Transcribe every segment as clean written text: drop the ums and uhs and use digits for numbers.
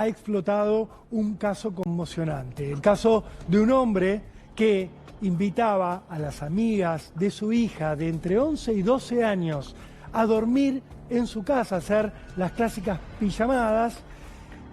ha explotado un caso conmocionante. El caso de un hombre que invitaba a las amigas de su hija de entre 11 y 12 años a dormir en su casa, a hacer las clásicas pijamadas,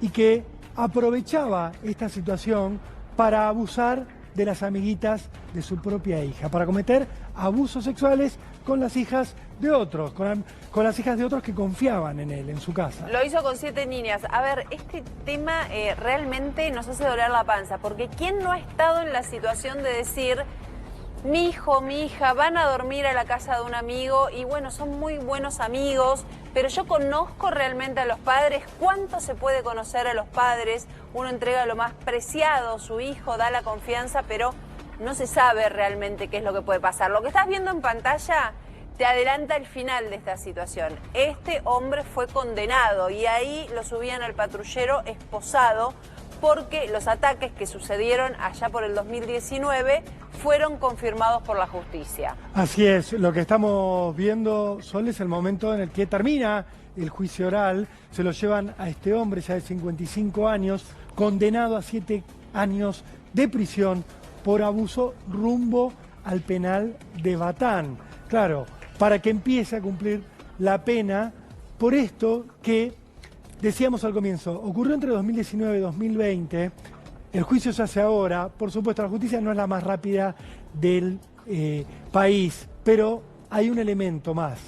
y que aprovechaba esta situación para abusar de las amiguitas de su propia hija, para cometer abusos sexuales con las hijas de otros, con las hijas de otros que confiaban en él, en su casa. Lo hizo con 7 niñas. A ver, este tema realmente nos hace doler la panza, porque ¿quién no ha estado en la situación de decir, mi hijo, mi hija van a dormir a la casa de un amigo y bueno, son muy buenos amigos, pero yo conozco realmente a los padres? ¿Cuánto se puede conocer a los padres? Uno entrega lo más preciado, su hijo, da la confianza, pero no se sabe realmente qué es lo que puede pasar. Lo que estás viendo en pantalla te adelanta el final de esta situación. Este hombre fue condenado y ahí lo subían al patrullero esposado, porque los ataques que sucedieron allá por el 2019 fueron confirmados por la justicia. Así es, lo que estamos viendo, Sol, es el momento en el que termina el juicio oral. Se lo llevan a este hombre ya de 55 años, condenado a 7 años de prisión por abuso rumbo al penal de Batán. Claro, para que empiece a cumplir la pena por esto que decíamos al comienzo, ocurrió entre 2019 y 2020, el juicio se hace ahora, por supuesto la justicia no es la más rápida del país, pero hay un elemento más.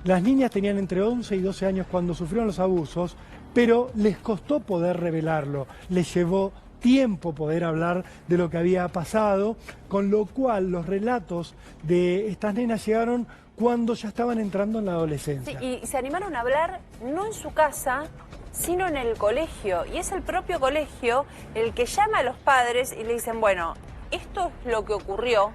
Las niñas tenían entre 11 y 12 años cuando sufrieron los abusos, pero les costó poder revelarlo, les llevó tiempo poder hablar de lo que había pasado, con lo cual los relatos de estas nenas llegaron cuando ya estaban entrando en la adolescencia. Sí, y se animaron a hablar no en su casa, sino en el colegio. Y es el propio colegio el que llama a los padres y le dicen, bueno, esto es lo que ocurrió,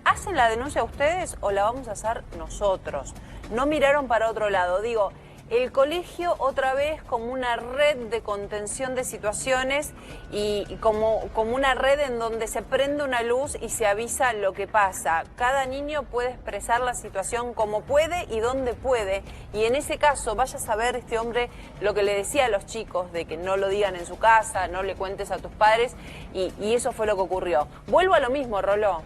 ¿hacen la denuncia ustedes o la vamos a hacer nosotros? No miraron para otro lado. Digo, el colegio otra vez como una red de contención de situaciones y como una red en donde se prende una luz y se avisa lo que pasa. Cada niño puede expresar la situación como puede y donde puede. Y en ese caso, vaya a saber este hombre lo que le decía a los chicos, de que no lo digan en su casa, no le cuentes a tus padres, y eso fue lo que ocurrió. Vuelvo a lo mismo, Roló.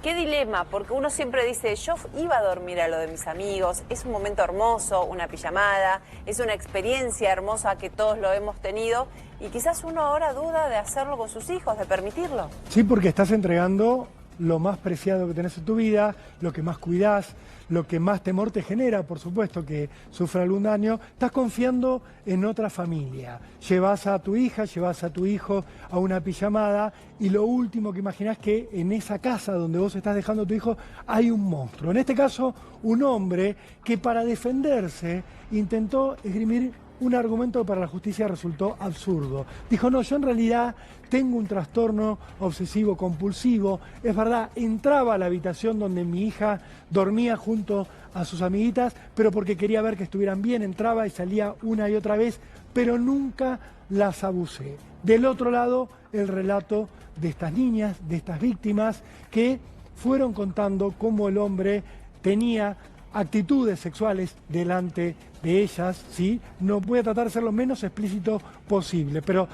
Qué dilema, porque uno siempre dice, yo iba a dormir a lo de mis amigos, es un momento hermoso, una pijamada, es una experiencia hermosa que todos lo hemos tenido, y quizás uno ahora duda de hacerlo con sus hijos, de permitirlo. Sí, porque estás entregando lo más preciado que tenés en tu vida, lo que más cuidás, lo que más temor te genera, por supuesto, que sufra algún daño. Estás confiando en otra familia. Llevas a tu hija, llevas a tu hijo a una pijamada y lo último que imaginás que en esa casa donde vos estás dejando a tu hijo hay un monstruo. En este caso, un hombre que para defenderse intentó esgrimir un argumento que para la justicia resultó absurdo. Dijo, no, yo en realidad tengo un trastorno obsesivo compulsivo. Es verdad, entraba a la habitación donde mi hija dormía junto a sus amiguitas, pero porque quería ver que estuvieran bien, entraba y salía una y otra vez, pero nunca las abusé. Del otro lado, el relato de estas niñas, de estas víctimas, que fueron contando cómo el hombre tenía actitudes sexuales delante de ellas, ¿sí? No voy a tratar de ser lo menos explícito posible, pero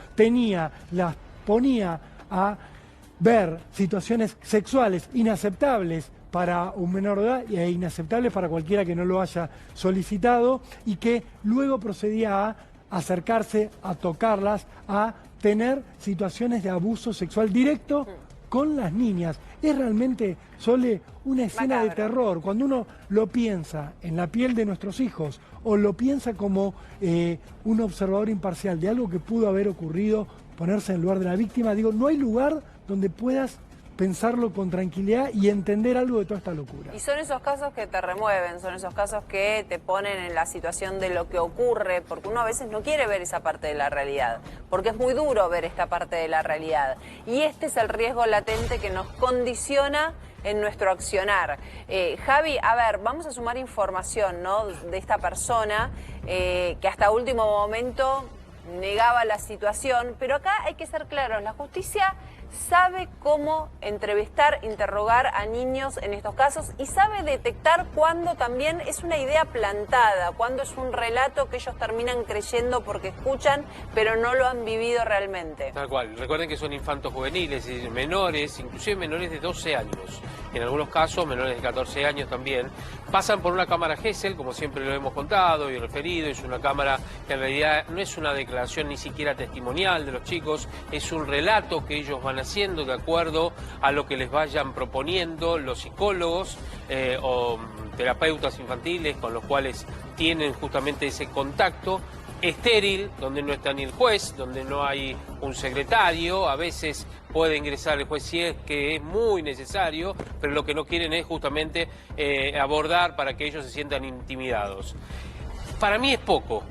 las ponía a ver situaciones sexuales inaceptables para un menor de edad e inaceptables para cualquiera que no lo haya solicitado, y que luego procedía a acercarse, a tocarlas, a tener situaciones de abuso sexual directo con las niñas. Es realmente, Sole, una escena macabro. de terror. Cuando uno lo piensa en la piel de nuestros hijos o lo piensa como un observador imparcial de algo que pudo haber ocurrido, ponerse en el lugar de la víctima, digo, no hay lugar donde puedas pensarlo con tranquilidad y entender algo de toda esta locura. Y son esos casos que te remueven, son esos casos que te ponen en la situación de lo que ocurre, porque uno a veces no quiere ver esa parte de la realidad, porque es muy duro ver esta parte de la realidad. Y este es el riesgo latente que nos condiciona en nuestro accionar. Javi, a ver, vamos a sumar información, ¿no?, de esta persona que hasta último momento negaba la situación, pero acá hay que ser claros, la justicia sabe cómo entrevistar, interrogar a niños en estos casos y sabe detectar cuándo también es una idea plantada, cuándo es un relato que ellos terminan creyendo porque escuchan, pero no lo han vivido realmente. Tal cual. Recuerden que son infantos juveniles, menores, inclusive menores de 12 años. En algunos casos, menores de 14 años también. Pasan por una cámara Gesell, como siempre lo hemos contado y referido. Es una cámara que en realidad no es una declaración ni siquiera testimonial de los chicos, es un relato que ellos van haciendo de acuerdo a lo que les vayan proponiendo los psicólogos o terapeutas infantiles con los cuales tienen justamente ese contacto estéril, donde no está ni el juez, donde no hay un secretario. A veces puede ingresar el juez si es que es muy necesario, pero lo que no quieren es justamente abordar para que ellos se sientan intimidados. Para mí es poco.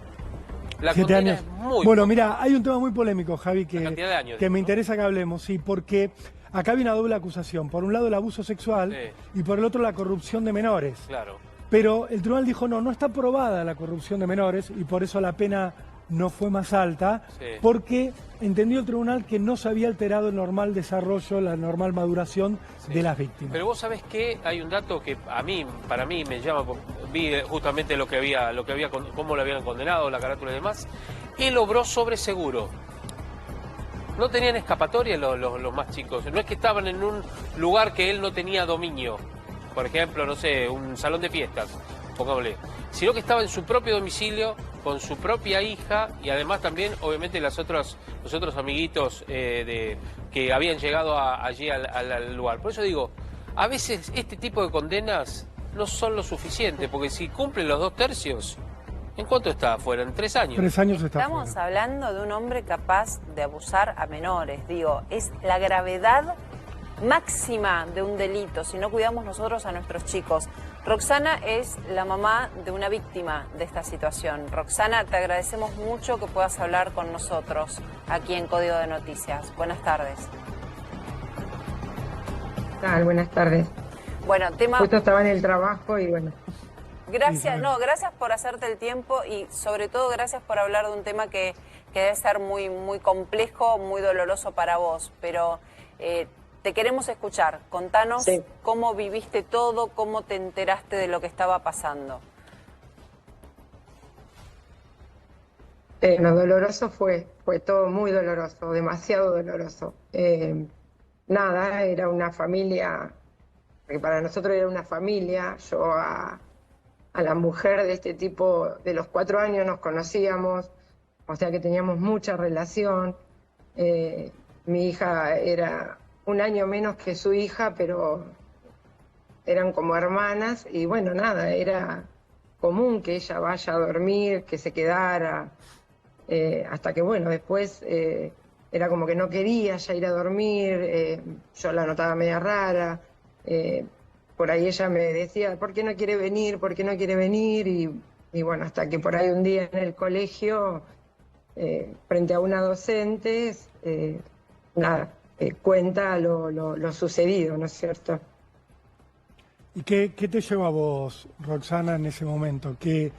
La 7 condena años. es muy Bueno, poca. mira, hay un tema muy polémico, Javi, La cantidad de años, que me ¿no? interesa que hablemos, sí, porque acá hay una doble acusación. Por un lado el abuso sexual Sí. y por el otro la corrupción de menores. Claro. Pero el tribunal dijo, no está probada la corrupción de menores y por eso la pena no fue más alta, Sí. porque entendió el tribunal que no se había alterado el normal desarrollo, la normal maduración de las víctimas. Pero vos sabés que hay un dato que para mí me llama, vi justamente cómo lo habían condenado, la carátula y demás. Él obró sobre seguro. No tenían escapatoria los más chicos. No es que estaban en un lugar que él no tenía dominio. Por ejemplo, no sé, un salón de fiestas, pongámosle. Sino que estaba en su propio domicilio, con su propia hija y además también, obviamente, los otros amiguitos que habían llegado allí al lugar. Por eso digo, a veces este tipo de condenas no son lo suficiente, porque si cumplen los 2/3, ¿en cuánto está afuera? ¿En 3 años? 3 años está Estamos fuera. hablando de un hombre capaz de abusar a menores. Digo, es la gravedad máxima de un delito si no cuidamos nosotros a nuestros chicos. Roxana es la mamá de una víctima de esta situación. Roxana, te agradecemos mucho que puedas hablar con nosotros aquí en Código de Noticias. Buenas tardes. Buenas tardes. Bueno, tema... Justo estaba en el trabajo y bueno. Gracias, gracias por hacerte el tiempo y sobre todo gracias por hablar de un tema que debe ser muy, muy complejo, muy doloroso para vos, pero te queremos escuchar. Contanos cómo viviste todo, cómo te enteraste de lo que estaba pasando. Lo doloroso fue todo muy doloroso, demasiado doloroso. Nada, era una familia, que para nosotros era una familia. Yo a la mujer de este tipo, de los 4 años nos conocíamos, o sea que teníamos mucha relación. Mi hija era 1 año menos que su hija, pero eran como hermanas y bueno, nada, era común que ella vaya a dormir, que se quedara, hasta que bueno, después era como que no quería ya ir a dormir, yo la notaba media rara, por ahí ella me decía, ¿por qué no quiere venir? ¿Por qué no quiere venir? Y bueno, hasta que por ahí un día en el colegio, frente a una docente, nada, cuenta lo sucedido, ¿no es cierto? ¿Y qué te llevó a vos, Roxana, en ese momento? ¿Qué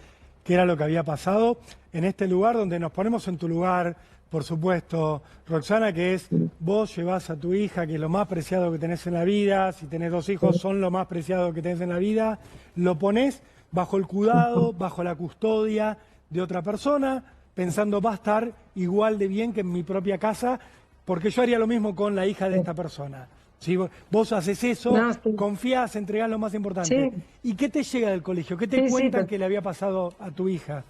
era lo que había pasado en este lugar donde nos ponemos en tu lugar, por supuesto, Roxana, que es vos llevás a tu hija, que es lo más preciado que tenés en la vida, si tenés 2 hijos son lo más preciado que tenés en la vida, lo ponés bajo el cuidado, bajo la custodia de otra persona, pensando va a estar igual de bien que en mi propia casa, porque yo haría lo mismo con la hija de esta persona. Si vos haces eso, confías, entregás lo más importante. Sí. ¿Y qué te llega del colegio? ¿Qué te cuentan que le había pasado a tu hija?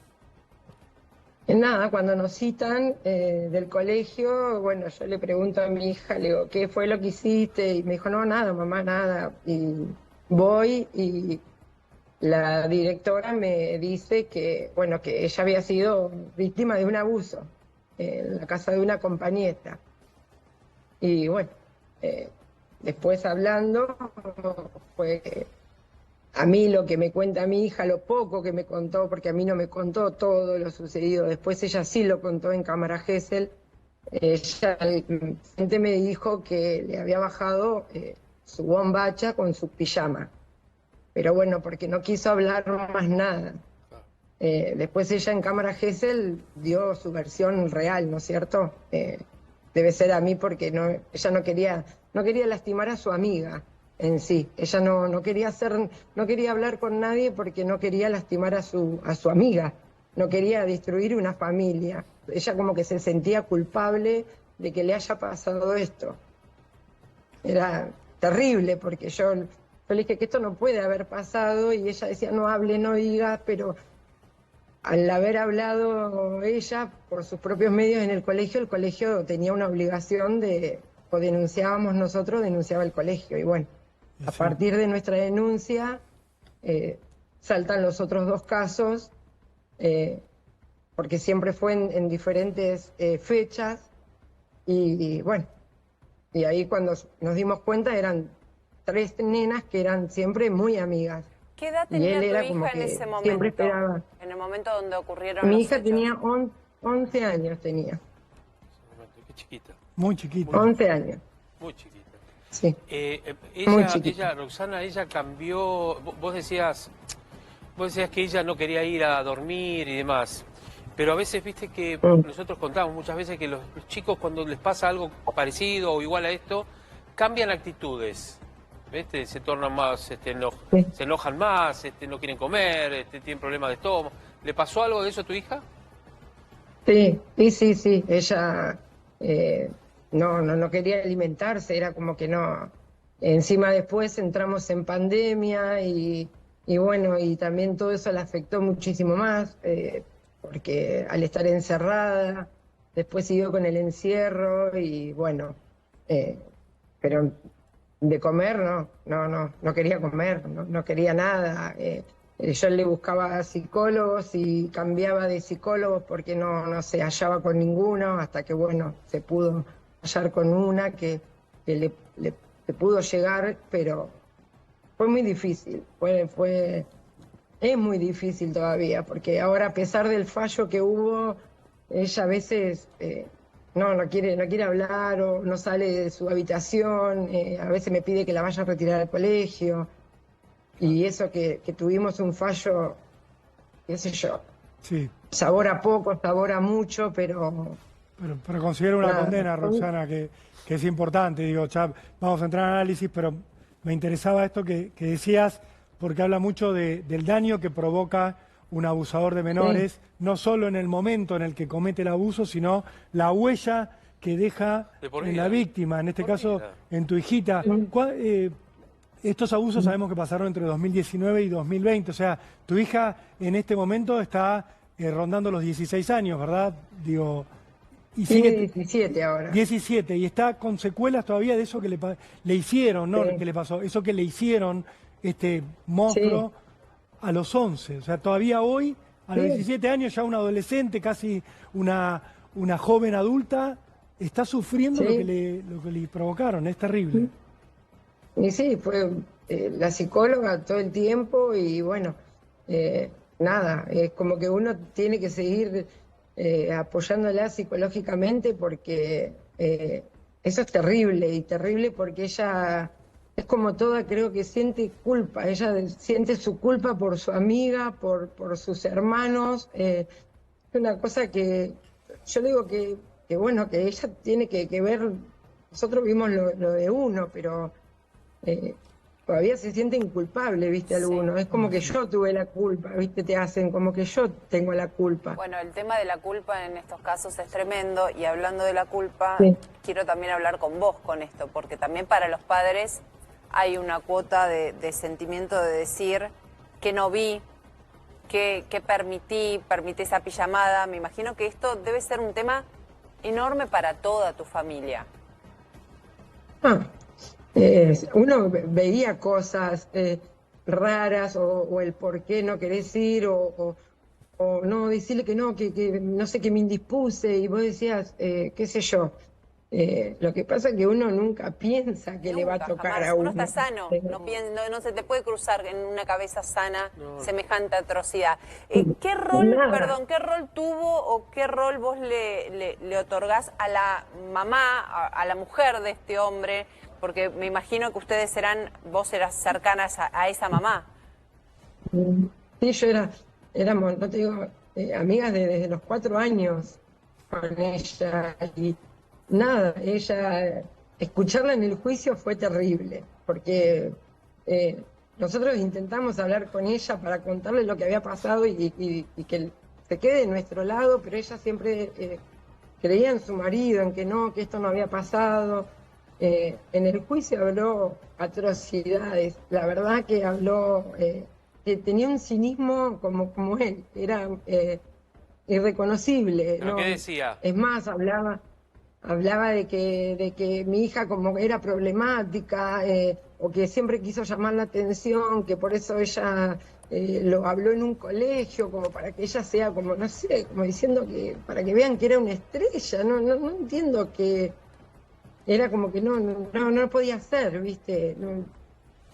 Nada, cuando nos citan del colegio, bueno, yo le pregunto a mi hija, le digo, ¿qué fue lo que hiciste? Y me dijo, no, nada, mamá, nada. Y voy y la directora me dice que, bueno, que ella había sido víctima de un abuso en la casa de una compañera. Y bueno, después hablando, fue a mí lo que me cuenta mi hija, lo poco que me contó, porque a mí no me contó todo lo sucedido, después ella sí lo contó en cámara Gesell. Ella me dijo que le había bajado su bombacha con su pijama, pero bueno, porque no quiso hablar más nada. Después ella en cámara Gesell dio su versión real, ¿no es cierto? debe ser a mí porque ella no quería lastimar a su amiga en sí. Ella no quería no quería hablar con nadie porque no quería lastimar a su amiga, no quería destruir una familia. Ella como que se sentía culpable de que le haya pasado esto. Era terrible porque yo le dije que esto no puede haber pasado y ella decía no hable, no diga, pero al haber hablado ella por sus propios medios en el colegio tenía una obligación o denunciábamos nosotros, denunciaba el colegio. Y bueno, a partir de nuestra denuncia saltan los otros 2 casos, porque siempre fue en diferentes fechas. Y bueno, y ahí cuando nos dimos cuenta eran 3 nenas que eran siempre muy amigas. ¿Qué edad Y tenía él tu era hija como en que ese momento? siempre esperaba. En el momento donde ocurrieron Mi los hija hechos. tenía 11 años, tenía. Qué chiquita. Muy chiquita. 11 años, Muy chiquita. sí. Muy chiquita. Ella, Roxana, ella cambió. Vos decías que ella no quería ir a dormir y demás. Pero a veces, viste que nosotros contamos muchas veces que los chicos cuando les pasa algo parecido o igual a esto, cambian actitudes. ¿Viste? Se tornan más, se enojan más, no quieren comer, tienen problemas de estómago. ¿Le pasó algo de eso a tu hija? Sí. Ella no quería alimentarse, era como que no. Encima después entramos en pandemia y bueno, y también todo eso la afectó muchísimo más, porque al estar encerrada, después siguió con el encierro y bueno, pero de comer no quería comer, no quería nada. Yo le buscaba psicólogos y cambiaba de psicólogos porque no se hallaba con ninguno, hasta que bueno, se pudo hallar con una que le pudo llegar, pero fue muy difícil, es muy difícil todavía, porque ahora a pesar del fallo que hubo, ella a veces no quiere hablar o no sale de su habitación, a veces me pide que la vaya a retirar al colegio, y eso que tuvimos un fallo, qué sé yo, Sí. sabora poco, sabora mucho, pero considero una nada. condena, Roxana, que es importante. Digo, ya vamos a entrar en análisis, pero me interesaba esto que decías, porque habla mucho del daño que provoca un abusador de menores, no solo en el momento en el que comete el abuso, sino la huella que deja en la víctima, en este caso en tu hijita. Estos abusos sabemos que pasaron entre 2019 y 2020, o sea, tu hija en este momento está rondando los 16 años, ¿verdad? Digo, y tiene 17 ahora. 17, y está con secuelas todavía de eso que le hicieron, ¿no? Que le pasó, eso que le hicieron este monstruo a los 11. O sea, todavía hoy, a los 17 años, ya un adolescente, casi una joven adulta, está sufriendo lo que le provocaron. Es terrible. Y sí, fue la psicóloga todo el tiempo y bueno, nada, es como que uno tiene que seguir apoyándola psicológicamente porque eso es terrible, y terrible porque ella es como toda, creo que siente culpa, ella siente su culpa por su amiga, por sus hermanos, es una cosa que yo digo que bueno, que ella tiene que ver, nosotros vimos lo de uno, pero todavía se siente inculpable, ¿viste? Algunos, es como que yo tuve la culpa, ¿viste? Te hacen como que yo tengo la culpa. Bueno, el tema de la culpa en estos casos es tremendo, y hablando de la culpa, quiero también hablar con vos con esto, porque también para los padres hay una cuota de sentimiento de decir que no vi, que permití esa pijamada. Me imagino que esto debe ser un tema enorme para toda tu familia. Uno veía cosas raras o el por qué no querés ir o no decirle que no, que no sé, que me indispuse, y vos decías, qué sé yo. Lo que pasa es que uno nunca piensa que le va a tocar jamás. a uno. Uno está sano, no se te puede cruzar en una cabeza sana semejante atrocidad. ¿Qué rol tuvo o qué rol vos le otorgás a la mamá, a la mujer de este hombre? Porque me imagino que vos eras cercanas a esa mamá. Sí, éramos, no te digo, amigas desde los 4 años con ella, nada, ella, escucharla en el juicio fue terrible, porque nosotros intentamos hablar con ella para contarle lo que había pasado y que se quede de nuestro lado, pero ella siempre creía en su marido, en que no, que esto no había pasado. En el juicio habló atrocidades, la verdad que habló, que tenía un cinismo como él, era irreconocible. ¿Pero ¿no? qué decía? Es más, hablaba de que mi hija como era problemática, o que siempre quiso llamar la atención, que por eso ella lo habló en un colegio, como para que ella sea como, no sé, como diciendo que, para que vean que era una estrella, no entiendo que era como que no podía ser, ¿viste?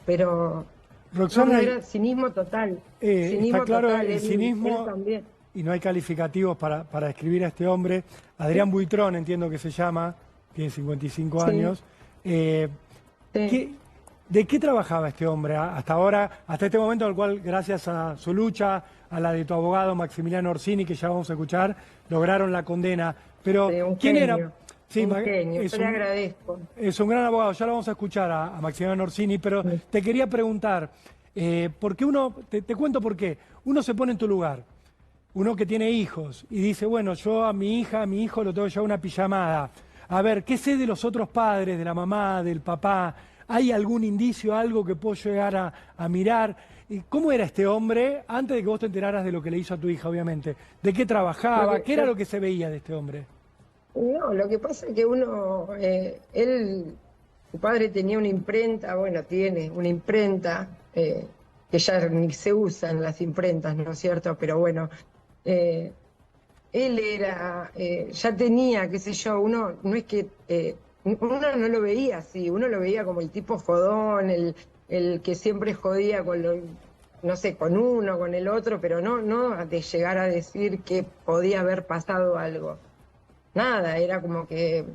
Pero Roxana, era cinismo total. Cinismo está claro total, el él cinismo también. y no hay calificativos para describir a este hombre. Adrián Buitrón, entiendo que se llama, tiene 55 Sí. años. Sí. ¿De qué trabajaba este hombre hasta ahora, hasta este momento en el cual, gracias a su lucha, a la de tu abogado Maximiliano Orsini, que ya vamos a escuchar, lograron la condena? Pero, Sí, un ¿quién genio, era? Sí, un genio, es yo le agradezco. Es un gran abogado, ya lo vamos a escuchar a Maximiliano Orsini, pero te quería preguntar, porque te cuento por qué, uno se pone en tu lugar, uno que tiene hijos y dice, bueno, yo a mi hija, a mi hijo lo tengo que llevar una pijamada, a ver, ¿qué sé de los otros padres, de la mamá, del papá? ¿Hay algún indicio, algo que puedo llegar a mirar? ¿Cómo era este hombre antes de que vos te enteraras de lo que le hizo a tu hija, obviamente? ¿De qué trabajaba? Porque ¿Qué era lo que se veía de este hombre? No, lo que pasa es que su padre tenía una imprenta, bueno, tiene una imprenta, que ya ni se usa en las imprentas, ¿no es cierto? Pero bueno, él ya tenía, qué sé yo, no es que, uno no lo veía así, uno lo veía como el tipo jodón, el que siempre jodía no sé, con uno, con el otro, pero no de llegar a decir que podía haber pasado algo. Nada, era como que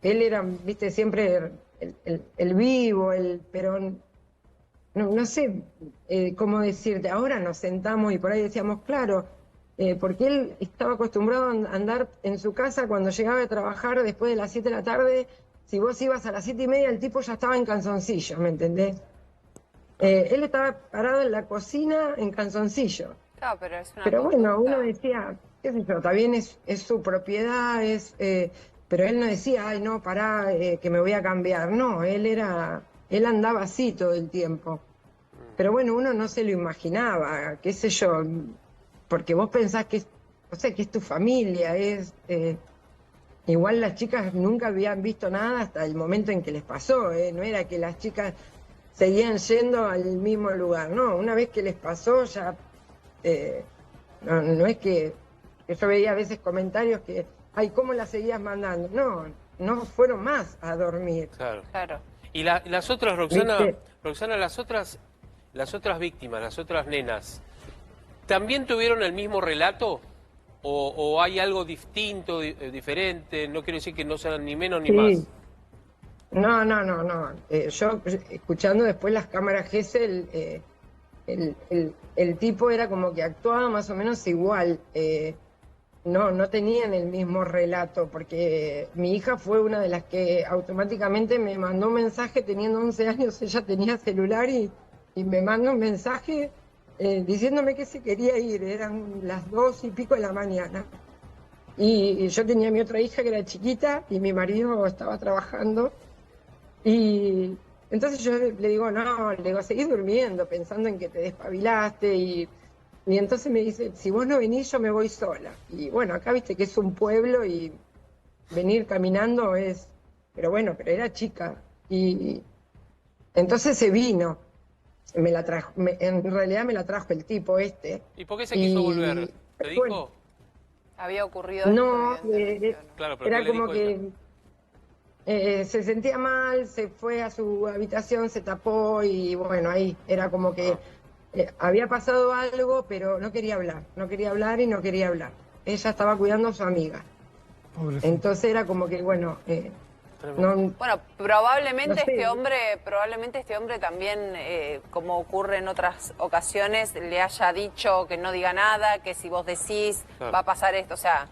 él era, viste, siempre el vivo, pero no sé cómo decirte. Ahora nos sentamos y por ahí decíamos, claro, porque él estaba acostumbrado a andar en su casa cuando llegaba de trabajar después de las 7 de la tarde. Si vos ibas a las 7:30, el tipo ya estaba en calzoncillo, ¿me entendés? Él estaba parado en la cocina en calzoncillo. Claro, pero es una Pero bueno, conducta. uno decía, qué sé yo, también es su propiedad, pero él no decía, ay, no, pará, que me voy a cambiar. No, él andaba así todo el tiempo. Pero bueno, uno no se lo imaginaba, qué sé yo, porque vos pensás que o sea, que es tu familia, igual las chicas nunca habían visto nada hasta el momento en que les pasó, no era que las chicas seguían yendo al mismo lugar, no, una vez que les pasó ya... no es que yo veía a veces comentarios que, ay, ¿cómo la seguías mandando? No fueron más a dormir. Claro. Claro. Y las otras, Roxana, ¿Viste? Roxana, las otras víctimas, las otras nenas, ¿también tuvieron el mismo relato? ¿O hay algo distinto, diferente? No quiero decir que no sean ni menos ni Sí. más. No. Yo, escuchando después las cámaras Gesell, el tipo era como que actuaba más o menos igual. No tenían el mismo relato, porque mi hija fue una de las que automáticamente me mandó un mensaje teniendo 11 años, ella tenía celular y me mandó un mensaje diciéndome que se quería ir, eran las 2:00 de la mañana. Y yo tenía mi otra hija que era chiquita y mi marido estaba trabajando. Y entonces yo le digo, no, le digo, seguís durmiendo, pensando en que te despabilaste. Y entonces me dice, si vos no venís, yo me voy sola. Y bueno, acá viste que es un pueblo y venir caminando es... Pero bueno, pero era chica. Y entonces se vino. Me la trajo, en realidad me la trajo el tipo este. ¿Y por qué se quiso volver? ¿Te dijo? Bueno, Había ocurrido no, esto, evidentemente, ¿o no? Claro, pero era ¿qué le como dijo ella? que se sentía mal, se fue a su habitación, se tapó y bueno, ahí era como que había pasado algo, pero no quería hablar y no quería hablar. Ella estaba cuidando a su amiga. Pobrecito. Entonces era como que, bueno, no, Bueno, probablemente no sé. este hombre también, como ocurre en otras ocasiones, le haya dicho que no diga nada, que si vos decís Claro. va a pasar esto. O sea,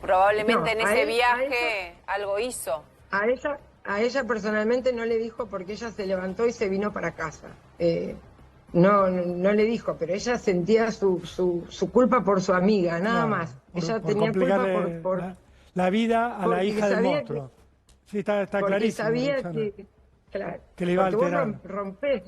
Probablemente No, en a ese él- viaje algo hizo. A ella personalmente no le dijo porque ella se levantó y se vino para casa. No le dijo, pero ella sentía su culpa por su amiga, nada Claro, más. por Ella tenía culpa complicarle la vida a la porque hija del sabía monstruo. Sí, está porque clarísimo, sabía Roxana, claro, que le iba a porque vos alterar, rompés,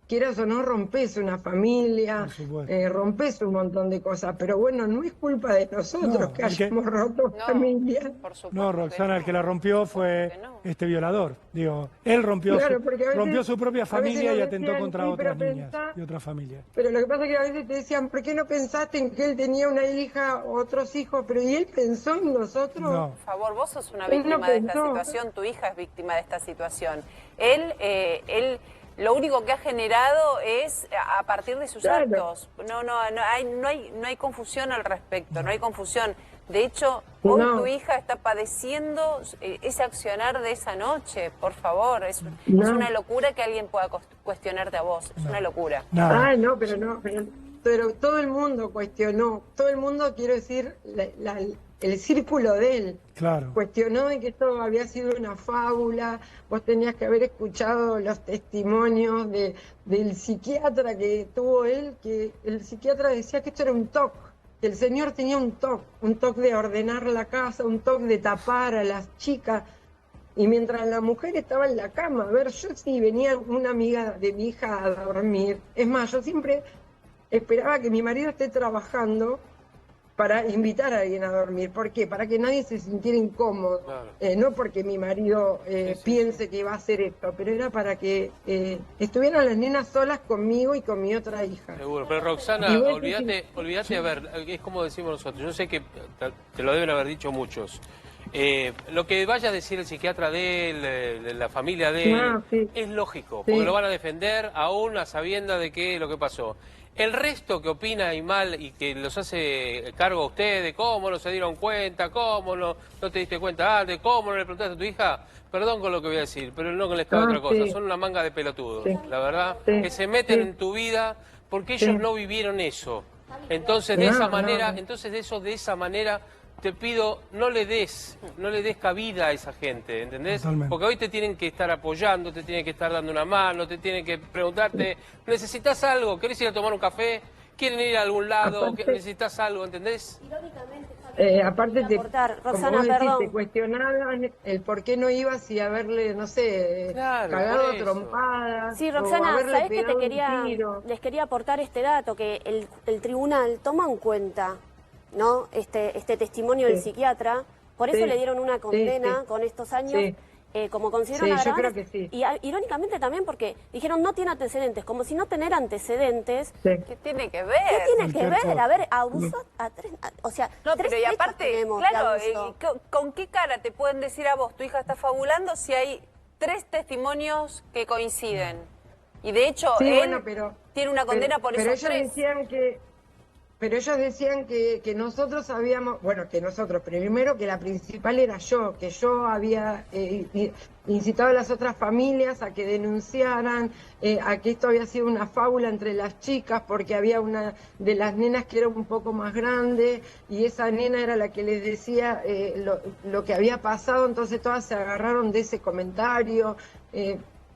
quieras o no, rompés una familia, por supuesto. rompés un montón de cosas, pero bueno, no es culpa de nosotros No, que el que- hayamos roto No, familia. por supuesto No, Roxana, que el que la rompió por supuesto fue que no. este violador. Digo, él Claro, porque a veces, rompió su propia a veces familia nos y atentó decían, contra sí, otras pero niñas y otras familias. pero lo que pasa es que a veces te decían, ¿por qué no pensaste en que él tenía una hija, otros hijos? Pero ¿y él pensó en nosotros? No, Por favor, vos sos una Él no víctima de esta pensó. situación, tu hija es víctima de esta situación. Él lo único que ha generado es a partir de sus Claro. actos. No hay confusión al respecto, no hay confusión. De hecho, hoy No. tu hija está padeciendo ese accionar de esa noche, por favor. Es No. una locura que alguien pueda cuestionarte a vos, es una locura. nada. Ah, no, pero todo el mundo cuestionó, todo el mundo, quiero decir, el círculo de él. Claro. Cuestionó de que esto había sido una fábula, vos tenías que haber escuchado los testimonios del psiquiatra que tuvo él, que el psiquiatra decía que esto era un TOC, que el señor tenía un TOC de ordenar la casa, un TOC de tapar a las chicas, y mientras la mujer estaba en la cama, a ver, yo sí venía una amiga de mi hija a dormir, es más, yo siempre esperaba que mi marido esté trabajando para invitar a alguien a dormir. ¿Por qué? Para que nadie se sintiera incómodo. Claro. No porque mi marido piense que iba a hacer esto, pero era para que estuvieran las nenas solas conmigo y con mi otra hija. Seguro, pero Roxana, Y vos olvídate, a ver, es como decimos nosotros, yo sé que te lo deben haber dicho muchos. Lo que vaya a decir el psiquiatra de él, de la familia de él, Ah, sí. es lógico, Sí. porque lo van a defender aún a sabiendas de qué es lo que pasó. El resto que opina y mal y que los hace cargo a ustedes, cómo no se dieron cuenta, cómo no te diste cuenta antes, cómo no le preguntaste a tu hija, perdón con lo que voy a decir, pero no que les cabe otra cosa, sí. son una manga de pelotudos, Sí. la verdad, Sí. que se meten Sí. en tu vida porque ellos Sí. no vivieron eso. Entonces de No, esa no, manera, no. de esa manera te pido, no le des cabida a esa gente, ¿entendés? Totalmente. Porque hoy te tienen que estar apoyando, te tienen que estar dando una mano, te tienen que preguntarte, ¿necesitas algo? ¿Querés ir a tomar un café? ¿Quieren ir a algún lado? Aparte- ¿Necesitas algo? ¿Entendés? Aparte, aportar. como Roxana, vos decís, perdón. te cuestionaban el por qué no ibas y haberle, no sé, Claro, cagado por eso. trompadas. Sí, o Roxana, haberle ¿sabés que pegado un tiro. les quería aportar este dato? Que el tribunal toma en cuenta, ¿no? Este testimonio del Sí. psiquiatra, por eso Sí. le dieron una condena sí. con estos años. Sí. Como considero Sí, una yo creo agravante. que sí. Y irónicamente también porque dijeron no tiene antecedentes, como si no tener antecedentes. Sí. ¿Qué tiene que ¿Qué ver? tiene que Cualquier ver? cosa. A ver, abuso o sea, No, tres pero y hechos aparte, tenemos de claro, abuso. ¿con qué cara te pueden decir a vos, tu hija está fabulando, si hay 3 testimonios que coinciden? Y de hecho, Sí, él bueno, pero tiene una condena por pero esos 3. Pero ellos decían que nosotros habíamos, bueno, que nosotros, primero que la principal era yo, que yo había incitado a las otras familias a que denunciaran, a que esto había sido una fábula entre las chicas, porque había una de las nenas que era un poco más grande, y esa nena era la que les decía lo que había pasado, entonces todas se agarraron de ese comentario.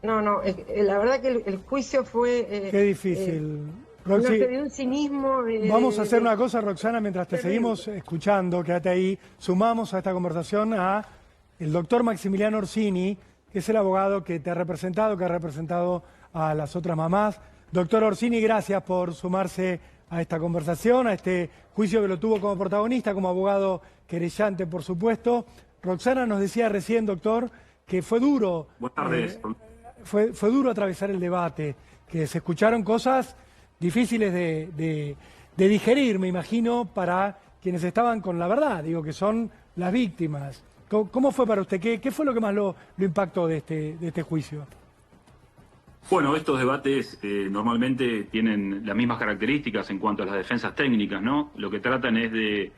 La verdad que el juicio fue... Qué difícil. no Roxy, sé, de un cinismo. vamos a hacer una cosa, Roxana, mientras te seguimos escuchando, quédate ahí, sumamos a esta conversación a el doctor Maximiliano Orsini, que es el abogado que te ha representado, que ha representado a las otras mamás. Doctor Orsini, gracias por sumarse a esta conversación, a este juicio que lo tuvo como protagonista, como abogado querellante, por supuesto. Roxana nos decía recién, doctor, que fue duro. Buenas tardes. Fue duro atravesar el debate, que se escucharon cosas difíciles de digerir, me imagino, para quienes estaban con la verdad, digo, que son las víctimas. ¿Cómo fue para usted? ¿Qué fue lo que más lo impactó de este juicio? Bueno, estos debates normalmente tienen las mismas características en cuanto a las defensas técnicas, ¿no? Lo que tratan es de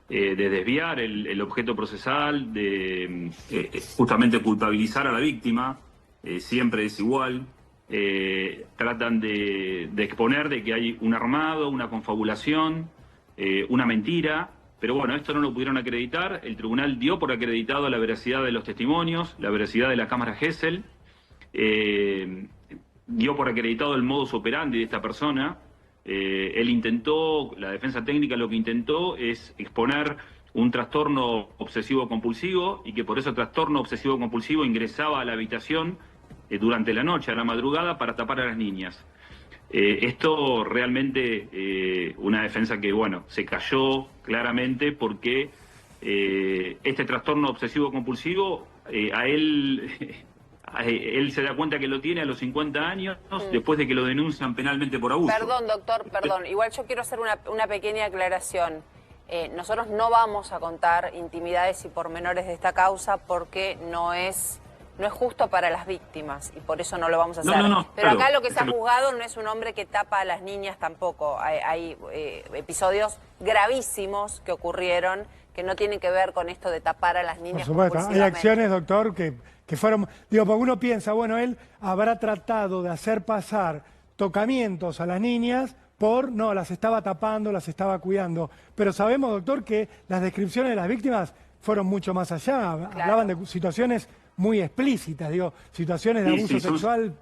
desviar el objeto procesal, de justamente culpabilizar a la víctima, siempre es igual. Tratan de exponer de que hay un armado, una confabulación, una mentira, pero bueno, esto no lo pudieron acreditar. El tribunal dio por acreditado la veracidad de los testimonios, la veracidad de la cámara Gesell, dio por acreditado el modus operandi de esta persona. Él intentó, la defensa técnica lo que intentó es exponer un trastorno obsesivo-compulsivo y que por ese trastorno obsesivo-compulsivo ingresaba a la habitación durante la noche, a la madrugada, para tapar a las niñas. Esto realmente, una defensa que, bueno, se cayó claramente porque este trastorno obsesivo-compulsivo, él se da cuenta que lo tiene a los 50 años, después de que lo denuncian penalmente por abuso. Perdón, doctor, perdón. Igual yo quiero hacer una pequeña aclaración. Nosotros no vamos a contar intimidades y pormenores de esta causa porque no es justo para las víctimas y por eso no lo vamos a hacer. Pero claro, acá lo que se ha juzgado no es un hombre que tapa a las niñas tampoco. Hay episodios gravísimos que ocurrieron que no tienen que ver con esto de tapar a las niñas. Por supuesto, hay acciones, doctor, que fueron... Digo, porque uno piensa, bueno, él habrá tratado de hacer pasar tocamientos a las niñas no, las estaba tapando, las estaba cuidando. Pero sabemos, doctor, que las descripciones de las víctimas fueron mucho más allá. Claro. Hablaban de situaciones muy explícitas, digo, situaciones de abuso sexual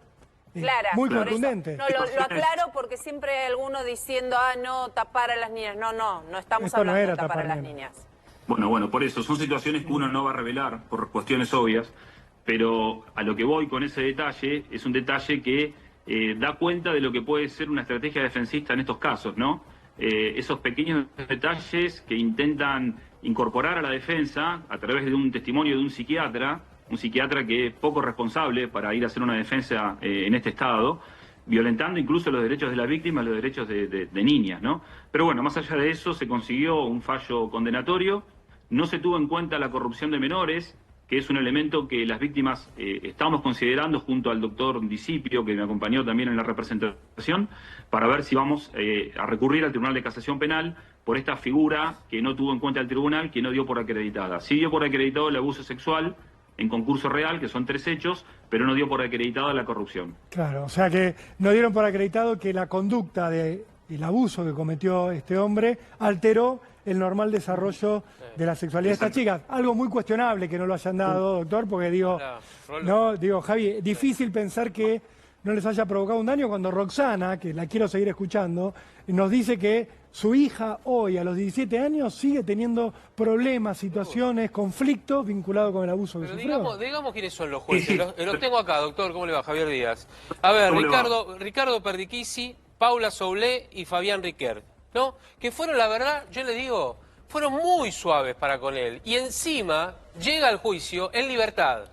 muy contundentes. No, lo aclaro porque siempre hay alguno diciendo, no, tapar a las niñas. No estamos hablando de tapar a las niñas. Bueno, por eso, son situaciones que uno no va a revelar por cuestiones obvias, pero a lo que voy con ese detalle, es un detalle que da cuenta de lo que puede ser una estrategia defensista en estos casos, ¿no? Esos pequeños detalles que intentan incorporar a la defensa a través de un testimonio de un psiquiatra que es poco responsable para ir a hacer una defensa en este estado, violentando incluso los derechos de las víctimas, los derechos de niñas, ¿no? Pero bueno, más allá de eso, se consiguió un fallo condenatorio, no se tuvo en cuenta la corrupción de menores, que es un elemento que las víctimas estamos considerando junto al doctor Discipio, que me acompañó también en la representación, para ver si vamos a recurrir al Tribunal de Casación Penal por esta figura que no tuvo en cuenta el tribunal, que no dio por acreditada. Sí dio por acreditado el abuso sexual en concurso real, que son 3 hechos, pero no dio por acreditada la corrupción. Claro, o sea que no dieron por acreditado que la conducta del abuso que cometió este hombre alteró el normal desarrollo de la sexualidad de estas chicas. Algo muy cuestionable que no lo hayan dado, doctor, porque digo, Javi, difícil pensar que no les haya provocado un daño cuando Roxana, que la quiero seguir escuchando, nos dice que su hija hoy, a los 17 años, sigue teniendo problemas, situaciones, conflictos vinculados con el abuso que sufrió. Digamos quiénes son los jueces. Los tengo acá, doctor. ¿Cómo le va, Javier Díaz? A ver, Ricardo Perdichisi, Paula Soulé y Fabián Riquer, ¿no? Que fueron, la verdad, yo le digo, fueron muy suaves para con él. Y encima llega al juicio en libertad.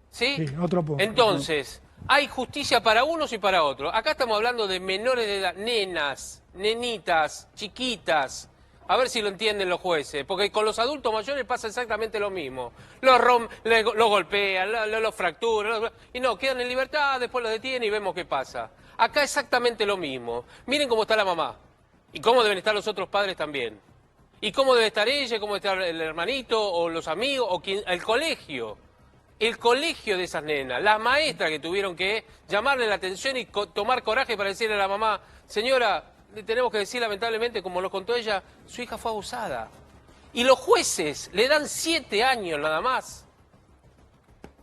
¿Sí? Sí, otro punto. Entonces, hay justicia para unos y para otros. Acá estamos hablando de menores de edad, nenas, nenitas, chiquitas. A ver si lo entienden los jueces, porque con los adultos mayores pasa exactamente lo mismo. Los golpean, los fracturan, y no, quedan en libertad, después los detienen y vemos qué pasa. Acá exactamente lo mismo. Miren cómo está la mamá, y cómo deben estar los otros padres también. Y cómo debe estar ella, cómo debe estar el hermanito, o los amigos, o el colegio. El colegio de esas nenas, las maestras que tuvieron que llamarle la atención y tomar coraje para decirle a la mamá, señora, le tenemos que decir lamentablemente, como lo contó ella, su hija fue abusada. Y los jueces le dan 7 años nada más.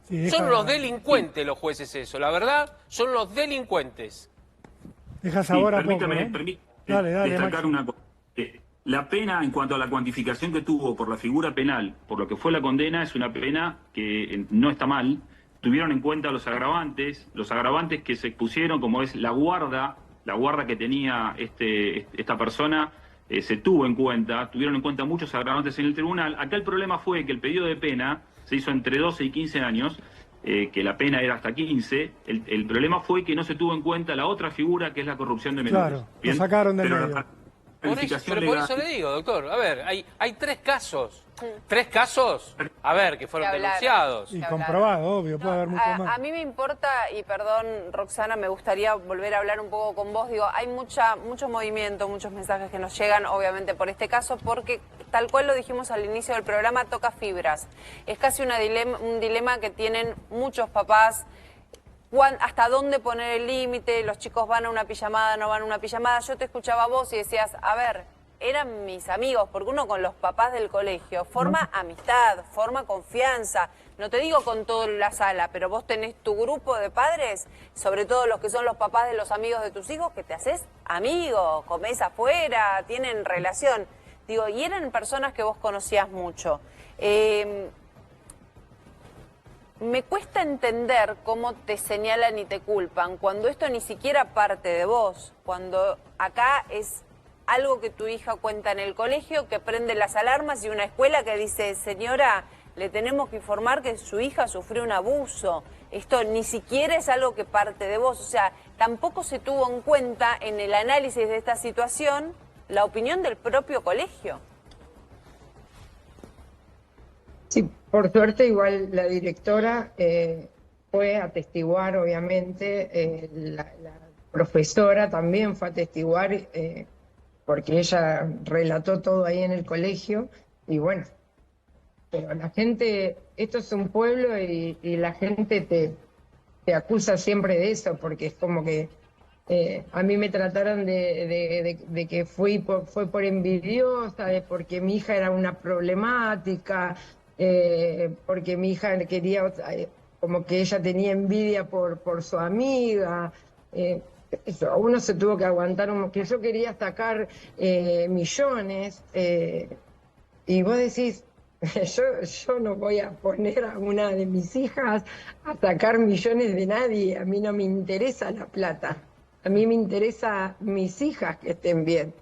Sí, son los delincuentes los jueces eso, la verdad, son los delincuentes. Deja sabor a poco, permítame destacar una cosa. La pena, en cuanto a la cuantificación que tuvo por la figura penal, por lo que fue la condena, es una pena que no está mal. Tuvieron en cuenta los agravantes que se expusieron, como es la guarda que tenía esta persona, se tuvo en cuenta, tuvieron en cuenta muchos agravantes en el tribunal. Acá el problema fue que el pedido de pena se hizo entre 12 y 15 años, que la pena era hasta 15. El problema fue que no se tuvo en cuenta la otra figura, que es la corrupción de menores. Claro, lo sacaron del medio. Por eso le digo, doctor, a ver, hay 3 casos. 3 casos, a ver, que fueron denunciados. Y comprobado, obvio, puede haber mucho más. A mí me importa, y perdón, Roxana, me gustaría volver a hablar un poco con vos. Digo, hay mucho movimiento, muchos mensajes que nos llegan, obviamente, por este caso, porque, tal cual lo dijimos al inicio del programa, toca fibras. Es casi un dilema que tienen muchos papás. ¿Hasta dónde poner el límite? Los chicos van a una pijamada, no van a una pijamada. Yo te escuchaba a vos y decías, a ver, eran mis amigos, porque uno con los papás del colegio forma amistad, forma confianza. No te digo con todo en la sala, pero vos tenés tu grupo de padres, sobre todo los que son los papás de los amigos de tus hijos, que te haces amigo, comés afuera, tienen relación. Digo, y eran personas que vos conocías mucho. Me cuesta entender cómo te señalan y te culpan cuando esto ni siquiera parte de vos, cuando acá es algo que tu hija cuenta en el colegio, que prende las alarmas, y una escuela que dice, señora, le tenemos que informar que su hija sufrió un abuso. Esto ni siquiera es algo que parte de vos, o sea, tampoco se tuvo en cuenta en el análisis de esta situación la opinión del propio colegio. Sí, por suerte igual la directora fue a atestiguar, obviamente, la profesora también fue a atestiguar, porque ella relató todo ahí en el colegio, y bueno, pero la gente, esto es un pueblo y la gente te acusa siempre de eso, porque es como que a mí me trataron de que fue por envidiosa, de porque mi hija era una problemática, porque mi hija quería, como que ella tenía envidia por su amiga. Eso, uno se tuvo que aguantar, que yo quería sacar millones, y vos decís, yo no voy a poner a una de mis hijas a sacar millones de nadie, a mí no me interesa la plata, a mí me interesa mis hijas que estén bien.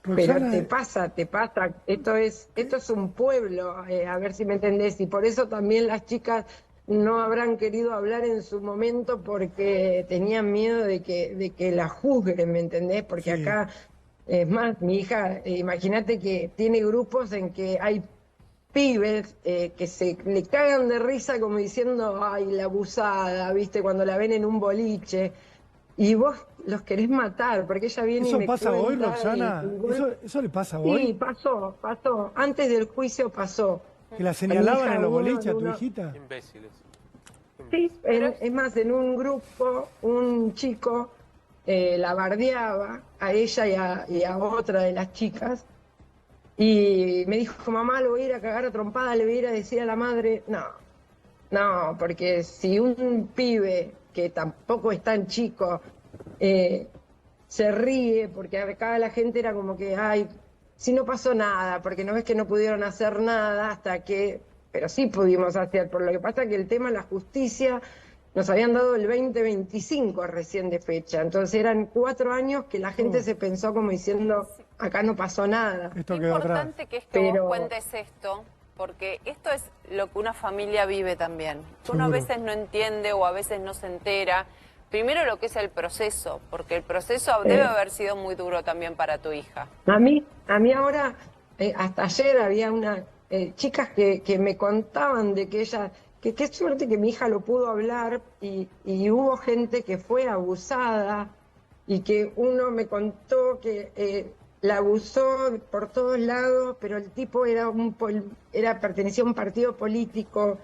Roxana, Pero te pasa, esto es un pueblo, a ver si me entendés, y por eso también las chicas no habrán querido hablar en su momento porque tenían miedo de que la juzguen, ¿me entendés? Porque sí. acá, es más, mi hija, imagínate que tiene grupos en que hay pibes que se le cagan de risa como diciendo, ay, la abusada, ¿viste? Cuando la ven en un boliche. Y vos los querés matar, porque ella viene y ¿Eso me pasa hoy, cuenta Roxana? ¿Eso le pasa hoy? Sí, pasó. Antes del juicio pasó. ¿Que la A mi señalaban hija, en los uno boliches de a tu uno- hijita? Imbéciles. Sí, es más, en un grupo, un chico la bardeaba a ella y a otra de las chicas, y me dijo, mamá, lo voy a ir a cagar a trompada, le voy a ir a decir a la madre. No, porque si un pibe que tampoco es tan chico se ríe, porque acá la gente era como que, ay, si no pasó nada, porque no ves que no pudieron hacer nada hasta que, pero sí pudimos hacer, por lo que pasa que el tema de la justicia nos habían dado el 2025 recién de fecha, entonces eran 4 años que la gente se pensó como diciendo, acá no pasó nada. Esto Qué quedó atrás. importante que es que Pero- vos cuentes esto, porque esto es lo que una familia vive también. Que uno a Seguro. veces no entiende o a veces no se entera. Primero lo que es el proceso, porque el proceso debe haber sido muy duro también para tu hija. A mí ahora, hasta ayer había unas chicas que me contaban de que ella, que qué suerte que mi hija lo pudo hablar, y hubo gente que fue abusada, y que uno me contó que la abusó por todos lados, pero el tipo pertenecía a un partido político.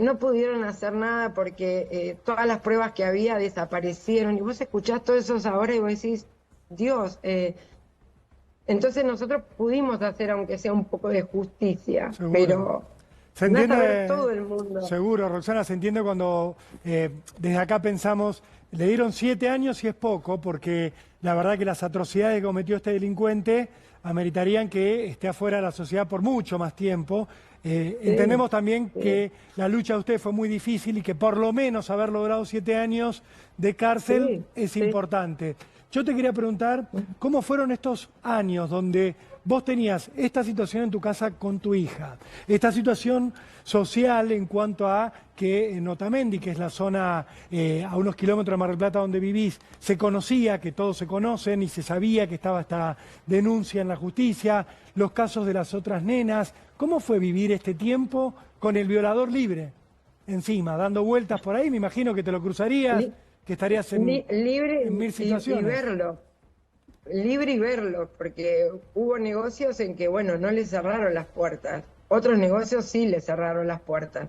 No pudieron hacer nada porque todas las pruebas que había desaparecieron, y vos escuchás todo eso ahora y vos decís, Dios, entonces nosotros pudimos hacer aunque sea un poco de justicia, Seguro. pero Se no entiende, saber todo el mundo. seguro, Roxana, se entiende cuando desde acá pensamos, le dieron 7 años y es poco, porque la verdad que las atrocidades que cometió este delincuente ameritarían que esté afuera de la sociedad por mucho más tiempo. Entendemos también que la lucha de usted fue muy difícil y que por lo menos haber logrado 7 años de cárcel es importante. Yo te quería preguntar, ¿cómo fueron estos años donde vos tenías esta situación en tu casa con tu hija? Esta situación social en cuanto a que en Otamendi, que es la zona a unos kilómetros de Mar del Plata donde vivís, se conocía, que todos se conocen y se sabía que estaba esta denuncia en la justicia, los casos de las otras nenas. ¿Cómo fue vivir este tiempo con el violador libre encima, dando vueltas por ahí? Me imagino que te lo cruzarías, que estarías Libre en mil situaciones. y verlo. Libre y verlo, porque hubo negocios en que, bueno, no le cerraron las puertas. Otros negocios sí le cerraron las puertas.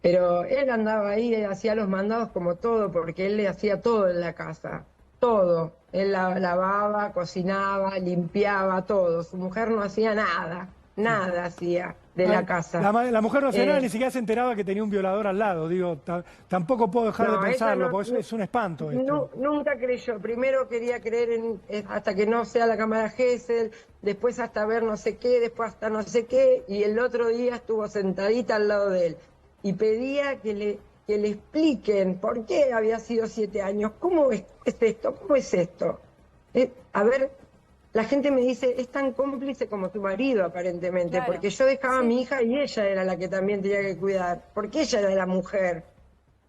Pero él andaba ahí, hacía los mandados como todo, porque él le hacía todo en la casa. todo. Él lavaba, cocinaba, limpiaba, todo. Su mujer no hacía nada hacía de la casa. La mujer no hacía nada, ni siquiera se enteraba que tenía un violador al lado. Digo, tampoco puedo dejar de pensarlo, porque es un espanto esto. Nunca creyó. Primero quería creer hasta que no sea la cámara Gesell, después hasta ver no sé qué, después hasta no sé qué, y el otro día estuvo sentadita al lado de él y pedía que le expliquen por qué había sido 7 años. ¿Cómo es esto? ¿Cómo es esto? A ver, la gente me dice, es tan cómplice como tu marido, aparentemente, claro, porque yo dejaba a mi hija y ella era la que también tenía que cuidar, porque ella era la mujer.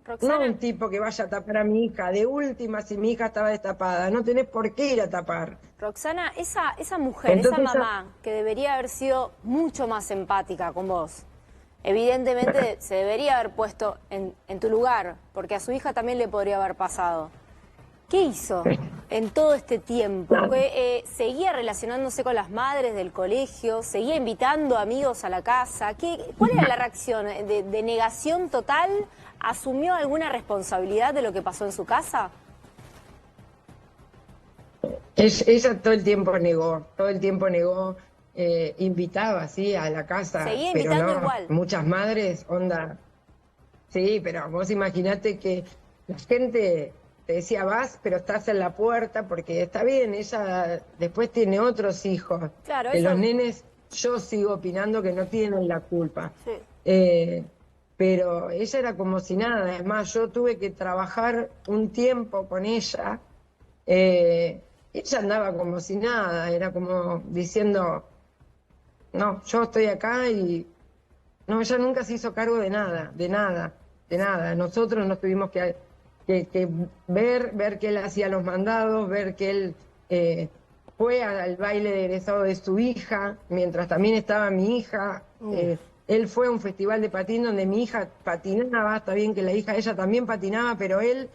Roxana, No un tipo que vaya a tapar a mi hija. De última, si mi hija estaba destapada, no tenés por qué ir a tapar. Roxana, esa mujer, Entonces, esa mamá, que debería haber sido mucho más empática con vos, evidentemente se debería haber puesto en tu lugar, porque a su hija también le podría haber pasado. ¿Qué hizo en todo este tiempo? ¿Seguía relacionándose con las madres del colegio? ¿Seguía invitando amigos a la casa? ¿Cuál era la reacción? ¿De negación total? ¿Asumió alguna responsabilidad de lo que pasó en su casa? Ella todo el tiempo negó, invitaba, sí, a la casa. Seguía pero invitando no, igual. muchas madres, onda. Sí, pero vos imaginate que la gente te decía, vas, pero estás en la puerta, porque está bien, ella después tiene otros hijos. Claro, Que eso... los nenes, yo sigo opinando que no tienen la culpa. Sí. Pero ella era como si nada. Es más, yo tuve que trabajar un tiempo con ella. Ella andaba como si nada, era como diciendo, no, yo estoy acá y... No, ella nunca se hizo cargo de nada, de nada, de nada. Nosotros nos tuvimos que ver que él hacía los mandados, ver que él fue al baile de egresado de su hija, mientras también estaba mi hija. Él fue a un festival de patín donde mi hija patinaba, está bien que la hija ella también patinaba, pero él,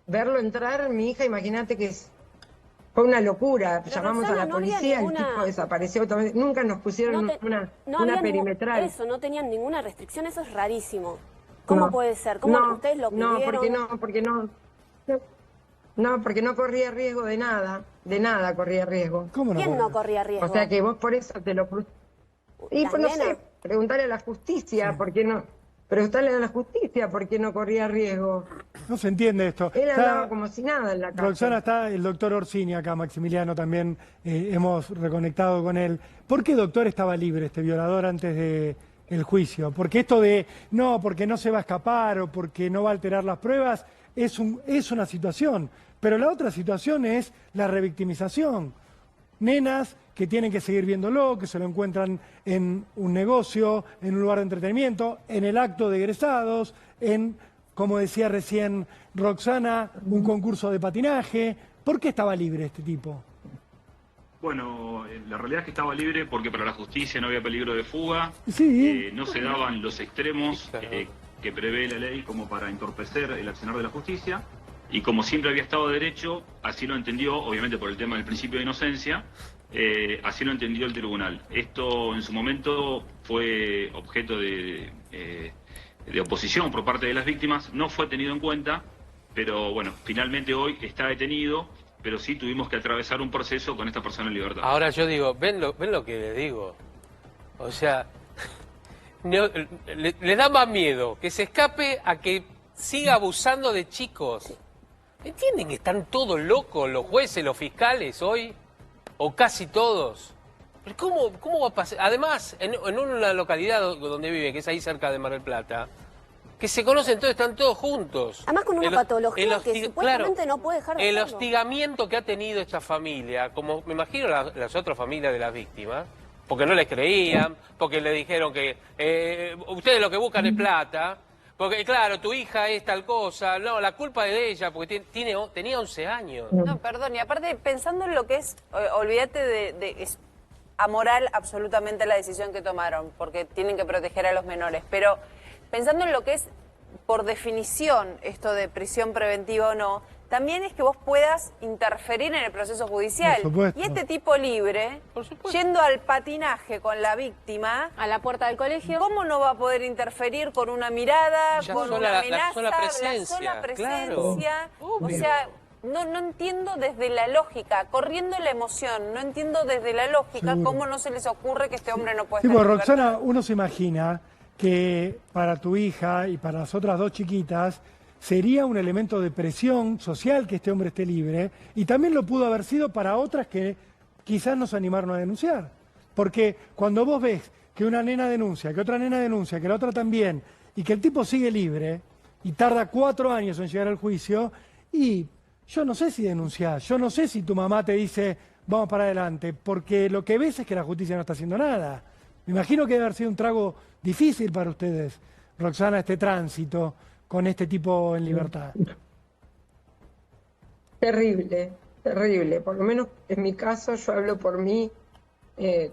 verlo entrar, mi hija, imagínate que fue una locura. Pero llamamos Roxana, a la no había policía, ninguna... el tipo desapareció, nunca nos pusieron una perimetral. Eso, no tenían ninguna restricción, eso es rarísimo. ¿Cómo puede ser? ¿Cómo ustedes lo pidieron? Porque no corría riesgo de nada corría riesgo. ¿Cómo no? ¿Quién no corría riesgo? O sea que vos por eso te lo... Y pues no sé, preguntarle a la justicia, ¿por qué no? Preguntarle a la justicia por qué no corría riesgo. No se entiende esto. Él andaba como si nada en la casa. Roxana, está el doctor Orsini acá, Maximiliano también, hemos reconectado con él. ¿Por qué, doctor, estaba libre este violador antes del juicio? Porque esto de, no, porque no se va a escapar o porque no va a alterar las pruebas, es una situación. Pero la otra situación es la revictimización. Nenas que tienen que seguir viéndolo, que se lo encuentran en un negocio, en un lugar de entretenimiento, en el acto de egresados, en, como decía recién Roxana, un concurso de patinaje. ¿Por qué estaba libre este tipo? Bueno, la realidad es que estaba libre porque para la justicia no había peligro de fuga, Sí. no se daban los extremos que prevé la ley como para entorpecer el accionar de la justicia, y como siempre había estado derecho, así lo entendió, obviamente por el tema del principio de inocencia, así lo entendió el tribunal. Esto en su momento fue objeto de oposición por parte de las víctimas, no fue tenido en cuenta, pero bueno, finalmente hoy está detenido, pero sí tuvimos que atravesar un proceso con esta persona en libertad. Ahora yo digo, ¿ven lo que les digo? O sea, le da más miedo que se escape a que siga abusando de chicos. ¿Entienden que están todos locos los jueces, los fiscales hoy? O casi todos. ¿Pero cómo va a pasar? Además, en una localidad donde vive, que es ahí cerca de Mar del Plata, que se conocen todos, están todos juntos. Además con una patología que supuestamente no puede dejar de el hacerlo. hostigamiento que ha tenido esta familia, como me imagino las otras familias de las víctimas, porque no les creían, porque le dijeron que ustedes lo que buscan es plata, porque claro, tu hija es tal cosa, no, la culpa es de ella, porque tenía 11 años. No, perdón, y aparte pensando en lo que es, olvídate es amoral absolutamente la decisión que tomaron, porque tienen que proteger a los menores, pero pensando en lo que es, por definición, esto de prisión preventiva o no, también es que vos puedas interferir en el proceso judicial. Por supuesto. Y este tipo libre, yendo al patinaje con la víctima, A la puerta del colegio. ¿cómo no va a poder interferir con una mirada, Ya con sola una la amenaza, sola presencia, la sola presencia? claro. O sea, no entiendo desde la lógica, corriendo la emoción, no entiendo desde la lógica Seguro. cómo no se les ocurre que este hombre no puede Sí, estar pues, en Roxana, libertad. uno se imagina que para tu hija y para las otras dos chiquitas sería un elemento de presión social que este hombre esté libre, y también lo pudo haber sido para otras que quizás no se animaron a denunciar. Porque cuando vos ves que una nena denuncia, que otra nena denuncia, que la otra también, y que el tipo sigue libre y tarda 4 años en llegar al juicio, y yo no sé si denunciás, yo no sé si tu mamá te dice vamos para adelante, porque lo que ves es que la justicia no está haciendo nada. Me imagino que debe haber sido un trago difícil para ustedes, Roxana, este tránsito con este tipo en libertad. Terrible, terrible. Por lo menos en mi caso, yo hablo por mí,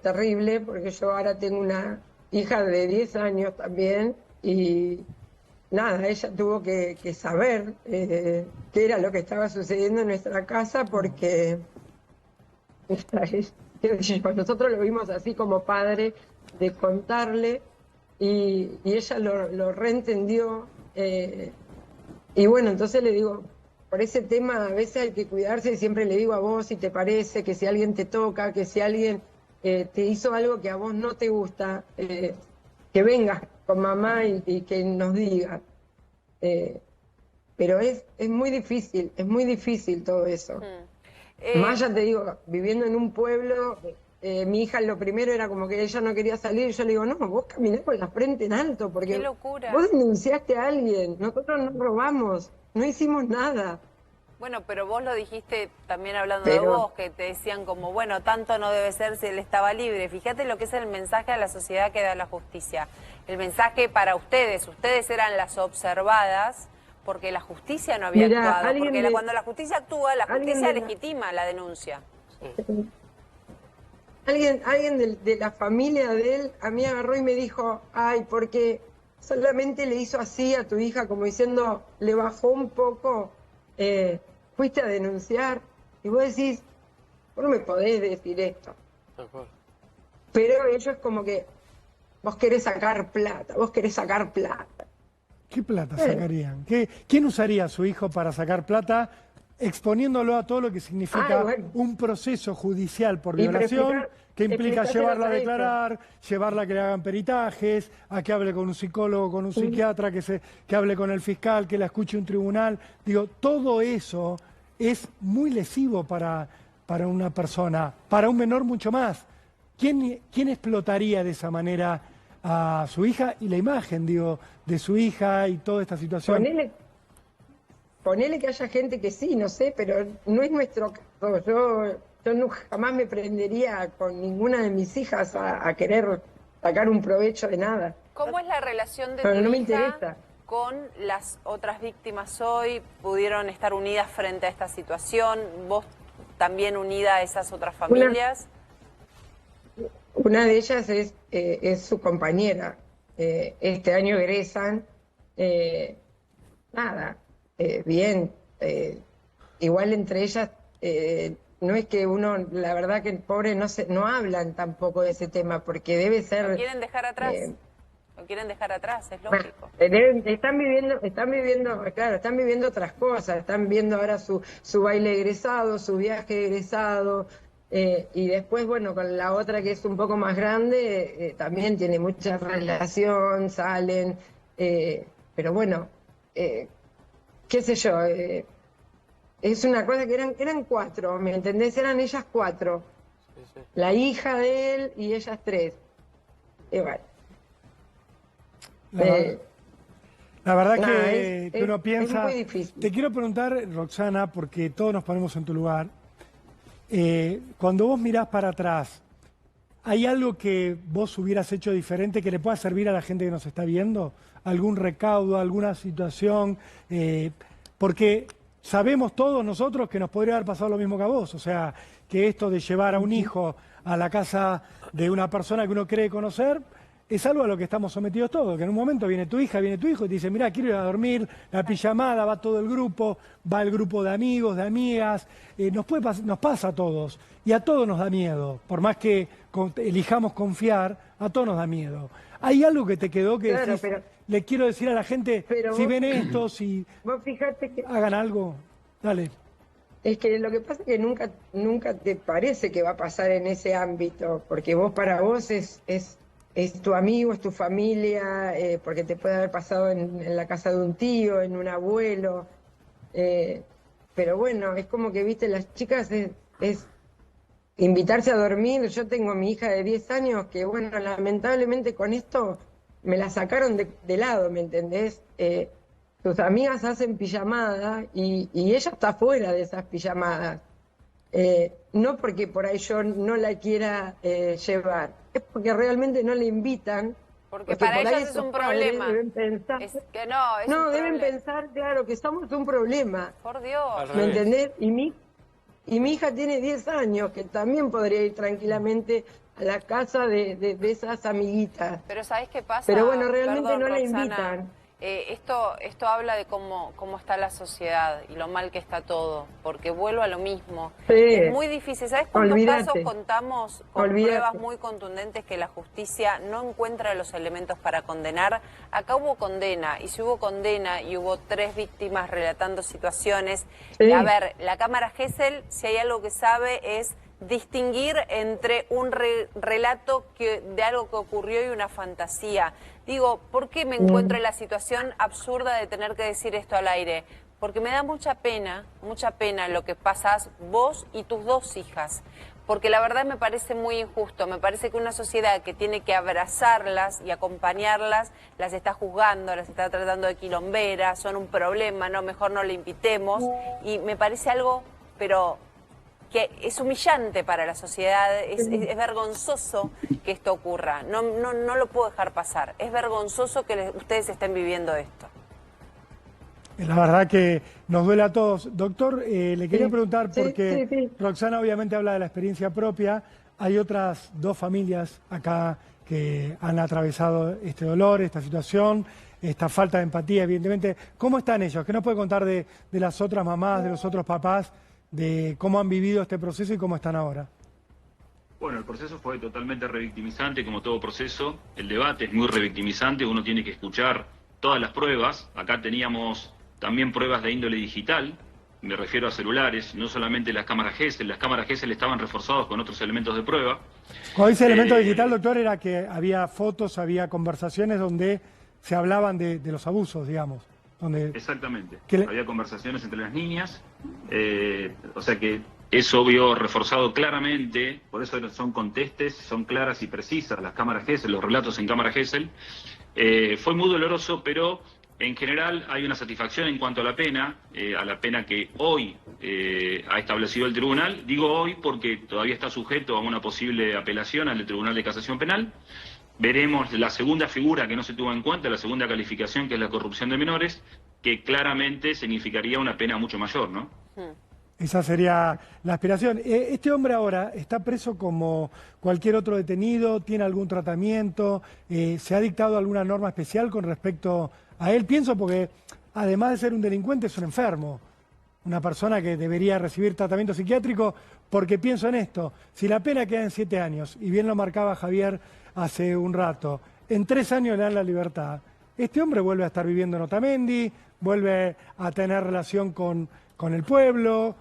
terrible, porque yo ahora tengo una hija de 10 años también y nada, ella tuvo que saber qué era lo que estaba sucediendo en nuestra casa porque qué sé yo, nosotros lo vimos así como padre de contarle y ella lo reentendió. Y bueno, entonces le digo, por ese tema a veces hay que cuidarse y siempre le digo a vos si te parece, que si alguien te toca, que si alguien te hizo algo que a vos no te gusta, que vengas con mamá y que nos diga. Pero es muy difícil todo eso. Más ya te digo, viviendo en un pueblo, mi hija lo primero era como que ella no quería salir, y yo le digo, no, vos caminás con la frente en alto, porque ¡Qué locura! vos denunciaste a alguien, nosotros no robamos, no hicimos nada. Bueno, pero vos lo dijiste también hablando de vos, que te decían como, bueno, tanto no debe ser si él estaba libre. Fíjate lo que es el mensaje a la sociedad que da la justicia. El mensaje para ustedes eran las observadas, porque la justicia no había Mirá, actuado. Porque de- cuando la justicia actúa, la alguien justicia de la- legitima la denuncia. Alguien de la familia de él a mí agarró y me dijo, ay, porque solamente le hizo así a tu hija, como diciendo, le bajó un poco, fuiste a denunciar. Y vos decís, vos no me podés decir esto. Tal cual. Pero ellos como que, vos querés sacar plata, vos querés sacar plata. ¿Qué plata sacarían? ¿Quién usaría a su hijo para sacar plata exponiéndolo a todo lo que significa bueno. un proceso judicial por Y pero violación que implica explicárselo llevarla a a ellos. declarar, llevarla a que le hagan peritajes, a que hable con un psicólogo, con un psiquiatra, que hable con el fiscal, que la escuche un tribunal? Digo, todo eso es muy lesivo para una persona, para un menor mucho más. ¿Quién explotaría de esa manera a su hija y la imagen, digo, de su hija y toda esta situación? Ponele que haya gente que sí, no sé, pero no es nuestro caso. Yo nunca, jamás me prendería con ninguna de mis hijas a querer sacar un provecho de nada. ¿Cómo es la relación de Pero tu no me hija interesa. con las otras víctimas hoy? ¿Pudieron estar unidas frente a esta situación? ¿Vos también unida a esas otras familias? Una de ellas es su compañera. Este año egresan. Nada, bien. Igual entre ellas, no es que uno, la verdad que el pobre no hablan tampoco de ese tema, porque debe ser... ¿Lo quieren dejar atrás? Lo quieren dejar atrás, es lógico. Están viviendo, claro, están viviendo otras cosas, están viendo ahora su baile egresado, su viaje egresado, y después, bueno, con la otra que es un poco más grande, también tiene mucha relación, salen, pero bueno, qué sé yo, es una cosa que eran 4, ¿me entendés? Eran ellas 4, Sí, sí. la hija de él y ellas 3. Y bueno. La verdad Nada, que uno es piensa... muy difícil. Te quiero preguntar, Roxana, porque todos nos ponemos en tu lugar. Cuando vos mirás para atrás, ¿hay algo que vos hubieras hecho diferente que le pueda servir a la gente que nos está viendo? ¿Algún recaudo, alguna situación? Porque sabemos todos nosotros que nos podría haber pasado lo mismo que a vos. O sea, que esto de llevar a un hijo a la casa de una persona que uno cree conocer es algo a lo que estamos sometidos todos, que en un momento viene tu hija, viene tu hijo y te dice, mirá, quiero ir a dormir, la pijamada, va todo el grupo, va el grupo de amigos, de amigas, nos pasa a todos, y a todos nos da miedo, por más que elijamos confiar, a todos nos da miedo. ¿Hay algo que te quedó que Claro, decís, pero- le quiero decir a la gente, pero si vos- ven esto, si Vos fijate que hagan algo? Dale. Es que lo que pasa es que nunca te parece que va a pasar en ese ámbito, porque vos para vos es tu amigo, es tu familia, porque te puede haber pasado en la casa de un tío, en un abuelo. Pero bueno, es como que, viste, las chicas es invitarse a dormir. Yo tengo a mi hija de 10 años que, bueno, lamentablemente con esto me la sacaron de lado, ¿me entendés? Sus amigas hacen pijamadas y ella está fuera de esas pijamadas. No porque por ahí yo no la quiera llevar, es porque realmente no le invitan. Porque para por ahí ellas es esos un padres problema. Deben pensar, Es que no, es un deben problema. pensar, claro, que somos un problema. Por Dios. Al ¿Me revés. entendés? Y mi hija tiene 10 años, que también podría ir tranquilamente a la casa de esas amiguitas. Pero ¿sabés qué pasa? Pero bueno, realmente Perdón, no la Roxana. invitan. Esto habla de cómo está la sociedad y lo mal que está todo, porque vuelvo a lo mismo. Sí. Es muy difícil. ¿Sabés cuántos Olvídate. casos contamos con Olvídate. pruebas muy contundentes que la justicia no encuentra los elementos para condenar? Acá hubo condena, y si hubo condena y hubo 3 víctimas relatando situaciones, Sí. y a ver, la Cámara Gesell, si hay algo que sabe, es distinguir entre un relato de algo que ocurrió y una fantasía. Digo, ¿por qué me encuentro en la situación absurda de tener que decir esto al aire? Porque me da mucha pena lo que pasás vos y tus 2 hijas. Porque la verdad me parece muy injusto, me parece que una sociedad que tiene que abrazarlas y acompañarlas, las está juzgando, las está tratando de quilomberas, son un problema, no, mejor no le invitemos. Y me parece algo, pero que es humillante para la sociedad, es vergonzoso que esto ocurra, no lo puedo dejar pasar, es vergonzoso que ustedes estén viviendo esto. La verdad que nos duele a todos. Doctor, le quería preguntar, Sí, porque sí. Roxana obviamente habla de la experiencia propia, hay otras 2 familias acá que han atravesado este dolor, esta situación, esta falta de empatía, evidentemente. ¿Cómo están ellos? ¿Qué nos puede contar de las otras mamás, de los otros papás, de cómo han vivido este proceso y cómo están ahora? Bueno, el proceso fue totalmente revictimizante, como todo proceso. El debate es muy revictimizante, uno tiene que escuchar todas las pruebas. Acá teníamos también pruebas de índole digital, me refiero a celulares, no solamente las cámaras Gesell. Las cámaras Gesell estaban reforzadas con otros elementos de prueba. Cuando dice elemento digital, doctor, era que había fotos, había conversaciones donde se hablaban de los abusos, digamos. Donde... Exactamente. ¿Qué le- Había conversaciones entre las niñas, o sea que eso vio reforzado claramente, por eso son contestes, son claras y precisas las cámaras Gesell, los relatos en cámara Gesell. Fue muy doloroso, pero en general hay una satisfacción en cuanto a la pena que hoy ha establecido el tribunal. Digo hoy porque todavía está sujeto a una posible apelación al Tribunal de Casación Penal. Veremos la segunda figura que no se tuvo en cuenta, la segunda calificación, que es la corrupción de menores, que claramente significaría una pena mucho mayor, ¿no? Esa sería la aspiración. Este hombre ahora está preso como cualquier otro detenido, tiene algún tratamiento, ¿se ha dictado alguna norma especial con respecto a él? Pienso porque además de ser un delincuente es un enfermo, una persona que debería recibir tratamiento psiquiátrico, porque pienso en esto, si la pena queda en 7 años, y bien lo marcaba Javier hace un rato, en 3 años le dan la libertad, este hombre vuelve a estar viviendo en Otamendi, vuelve a tener relación con el pueblo,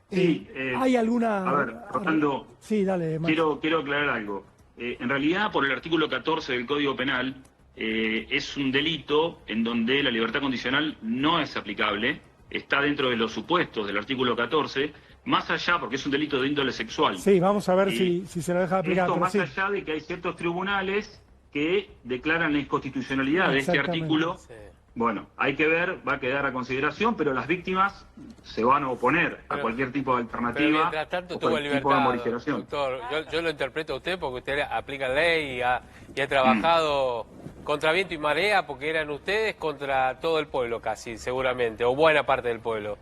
Sí, ¿hay alguna...? A ver, Rolando, Sí, dale, Max. quiero aclarar algo. En realidad, por el artículo 14 del Código Penal, es un delito en donde la libertad condicional no es aplicable, está dentro de los supuestos del artículo 14, más allá, porque es un delito de índole sexual. Sí, vamos a ver si se lo deja aplicar. Esto pero más sí. allá de que hay ciertos tribunales que declaran la inconstitucionalidad de este Exactamente. artículo. Sí. Bueno, hay que ver, va a quedar a consideración, pero las víctimas se van a oponer a Pero- cualquier tipo de Pero alternativa mientras tanto o tuvo cualquier tipo de libertad, morigeración. doctor. Yo lo interpreto a usted porque usted aplica ley y ha trabajado contra viento y marea, porque eran ustedes contra todo el pueblo casi, seguramente, o buena parte del pueblo.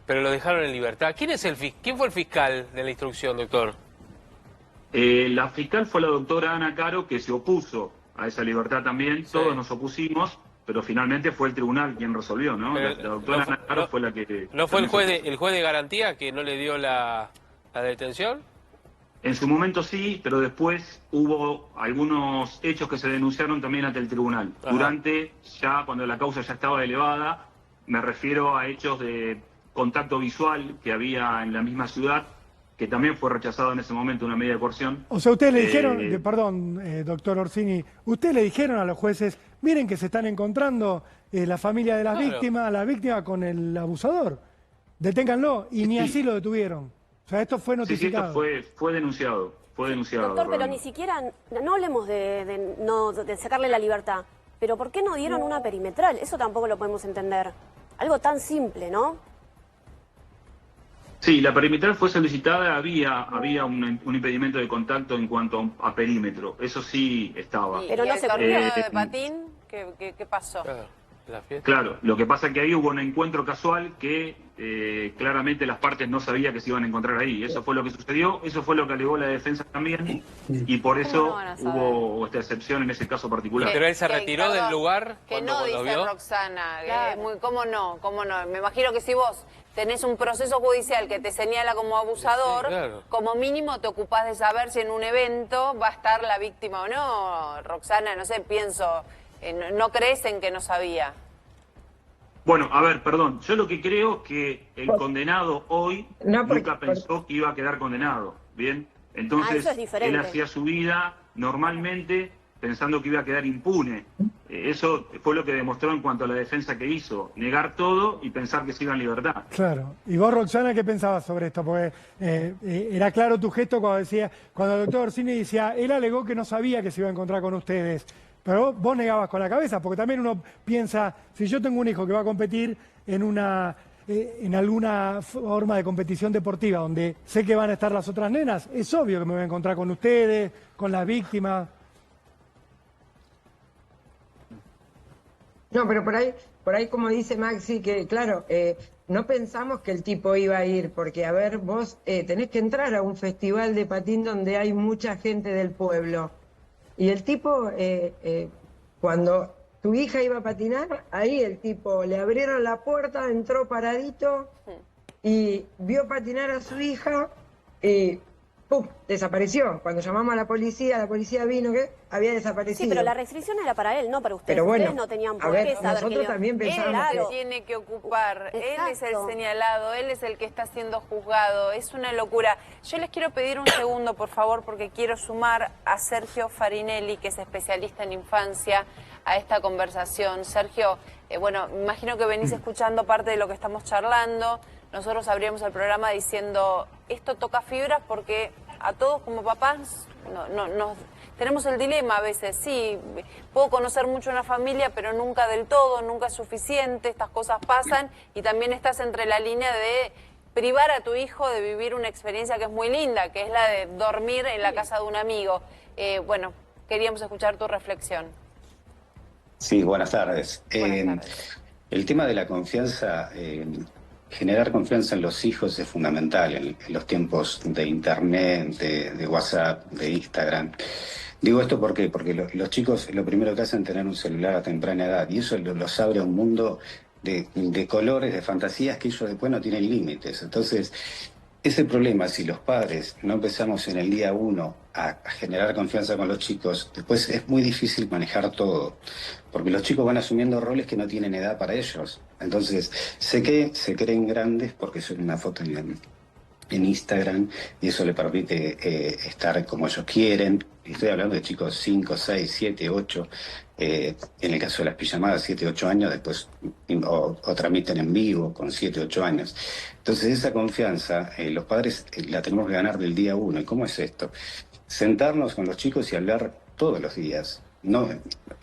Pero lo dejaron en libertad. ¿Quién fue el fiscal de la instrucción, doctor? La fiscal fue la doctora Ana Caro, que se opuso a esa libertad también. Sí. Todos nos opusimos, pero finalmente fue el tribunal quien resolvió, ¿no? Pero La doctora Ana Caro fue la que... ¿No fue también el juez de garantía que no le dio la detención? En su momento sí, pero después hubo algunos hechos que se denunciaron también ante el tribunal. Ajá. Durante, ya cuando la causa ya estaba elevada, me refiero a hechos de contacto visual que había en la misma ciudad, que también fue rechazado en ese momento una medida de coerción. O sea, ustedes le dijeron, perdón, doctor Orsini, ustedes le dijeron a los jueces, miren que se están encontrando la familia de las víctimas, la víctima con el abusador, deténganlo, y ni así lo detuvieron. O sea, esto fue notificado. Sí, esto fue denunciado, Doctor, pero ni siquiera, no hablemos de sacarle la libertad, pero ¿por qué no dieron una perimetral? Eso tampoco lo podemos entender. Algo tan simple, ¿no? Sí, la perimetral fue solicitada, había un impedimento de contacto en cuanto a perímetro, eso sí estaba. Pero no se cumplió de patín, ¿qué pasó? Claro, lo que pasa es que ahí hubo un encuentro casual que claramente las partes no sabían que se iban a encontrar ahí. Eso fue lo que sucedió, eso fue lo que alegó la defensa también, y por eso hubo esta excepción en ese caso particular. Pero él se retiró del lugar que cuando no lo dice vio. Roxana, ¿cómo no? Me imagino que si vos tenés un proceso judicial que te señala como abusador, Sí, claro. como mínimo te ocupás de saber si en un evento va a estar la víctima o no. Roxana, no sé, pienso, ¿no crees en que no sabía? Bueno, a ver, perdón, yo lo que creo es que el condenado hoy nunca pensó que iba a quedar condenado, ¿bien? Entonces, eso es diferente. él hacía su vida normalmente pensando que iba a quedar impune. Eso fue lo que demostró en cuanto a la defensa que hizo, negar todo y pensar que se iba en libertad. Claro. ¿Y vos, Roxana, qué pensabas sobre esto? Porque era claro tu gesto cuando el doctor Orsini decía, él alegó que no sabía que se iba a encontrar con ustedes. Pero vos negabas con la cabeza, porque también uno piensa, si yo tengo un hijo que va a competir en alguna forma de competición deportiva donde sé que van a estar las otras nenas, es obvio que me voy a encontrar con ustedes, con las víctimas. No, pero por ahí como dice Maxi, que claro, no pensamos que el tipo iba a ir, porque a ver, vos tenés que entrar a un festival de patín donde hay mucha gente del pueblo. Y el tipo, cuando tu hija iba a patinar, ahí el tipo le abrieron la puerta, entró paradito y vio patinar a su hija y ¡pum! Desapareció. Cuando llamamos a la policía vino que había desaparecido. Sí, pero la restricción era para él, no para ustedes. Pero bueno, ustedes no tenían por a ver, qué saber nosotros que también pensábamos Él que... tiene que ocupar, él es el Exacto. señalado, él es el que está siendo juzgado, es una locura. Yo les quiero pedir un segundo, por favor, porque quiero sumar a Sergio Farinelli, que es especialista en infancia, a esta conversación. Sergio, bueno, imagino que venís escuchando parte de lo que estamos charlando. Nosotros abrimos el programa diciendo, esto toca fibras porque a todos como papás tenemos el dilema a veces, sí, puedo conocer mucho una familia, pero nunca del todo, nunca es suficiente, estas cosas pasan y también estás entre la línea de privar a tu hijo de vivir una experiencia que es muy linda, que es la de dormir en la casa de un amigo. Bueno, queríamos escuchar tu reflexión. Sí, buenas tardes. Buenas tardes. El tema de la confianza, generar confianza en los hijos es fundamental en los tiempos de internet, de WhatsApp, de Instagram. Digo esto porque los chicos lo primero que hacen es tener un celular a temprana edad y eso los abre a un mundo de colores, de fantasías que ellos después no tienen límites. Entonces, ese problema, si los padres no empezamos en el día 1 a generar confianza con los chicos, después es muy difícil manejar todo, porque los chicos van asumiendo roles que no tienen edad para ellos. Entonces, se creen grandes porque son una foto en Instagram y eso le permite estar como ellos quieren. Estoy hablando de chicos 5, 6, 7, 8, en el caso de las pijamadas 7, 8 años, después o transmiten en vivo con 7, 8 años. Entonces esa confianza, los padres la tenemos que ganar del día 1. ¿Y cómo es esto? Sentarnos con los chicos y hablar todos los días. No,